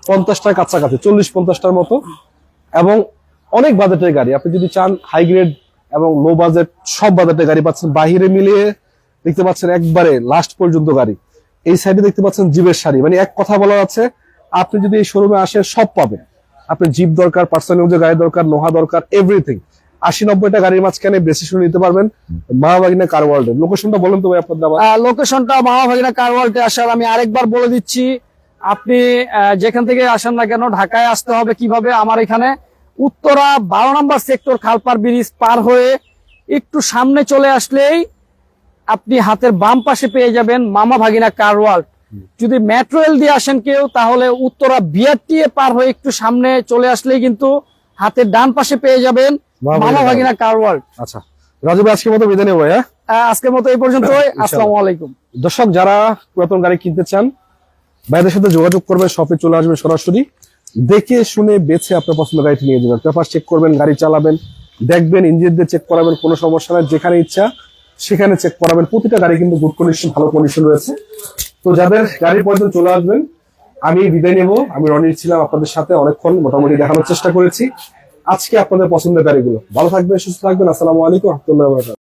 50টার কাছাকাছি, 40-50টার মতো, এবং অনেক বাজেটের গাড়ি। আপনি যদি চান হাই গ্রেড এবং লো বাজেট, সব বাজেটের গাড়ি পাচ্ছেন। বাহিরে মিলিয়ে দেখতে পাচ্ছেন একবারে লাস্ট পর্যন্ত গাড়ি। এই সাইডে দেখতে পাচ্ছেন জিপের শাড়ি, মানে এক কথা বলা আছে, আপনি যদি এই শোরুমে আসেন সব পাবেন। আপনি জিপ দরকার, পার্সোনাল ইউজের গাড়ি দরকার, নোহা দরকার, এভরিথিং 80-90টা গাড়ির মাঝখানে বেশি শুনে নিতে পারবেন মাওবাগনা কার ওয়ার্ল্ডের। লোকেশনটা বলেন তো ভাই আপনাদের আবার। লোকেশনটা মামা ভাগিনা কার ওয়ার্ল্ডে আসার আমি আরেকবার বলে দিচ্ছি। আপনি যেখান থেকে আসেন না কেন, ঢাকায় আসতে হবে কিভাবে? আমার এখানে উত্তরা 12 নম্বর সেক্টর, খালপার ব্রিজ পার হয়ে একটু সামনে চলে আসলেই আপনি হাতের বাম পাশে পেয়ে যাবেন মামা ভাগিনা কার ওয়ার্ল্ড। যদি মেট্রো রেল দিয়ে আসেন কেউ, তাহলে উত্তরা বিআরটিএ পার হয়ে একটু সামনে চলে আসলেই কিন্তু হাতের ডান পাশে পেয়ে যাবেন মামা ভাগিনা কার ওয়ার্ল্ড। আচ্ছা রাজু ভাই, আজকের মতো বিদায় নেবো। আজকের মতো এই পর্যন্ত। আসসালামু আলাইকুম। দর্শক, যারা পুরাতন গাড়ি কিনতে চান, ভাইদের সাথে যোগাযোগ করবেন, শপে চলে আসবেন, সরাসরি দেখে শুনে বেছে আপনার পছন্দের গাড়িটি নিয়ে যাবেন। পেপার চেক করবেন, গাড়ি চালাবেন, দেখবেন, ইঞ্জিন দিয়ে চেক করাবেন, কোনো সমস্যা নাই। যেখানে ইচ্ছা সেখানে চেক করাবেন। প্রতিটা গাড়ি কিন্তু গুড কন্ডিশন, ভালো কন্ডিশন রয়েছে। তো যাদের গাড়ির প্রয়োজন চলে আসবেন। আমি বিদায় নেবো। আমি রনির ছিলাম আপনাদের সাথে, অনেকক্ষণ মোটামুটি দেখানোর চেষ্টা করেছি আজকে আপনাদের পছন্দের গাড়িগুলো। ভালো থাকবেন, সুস্থ থাকবেন। আসসালামু আলাইকুম রহমতুল্লাহ।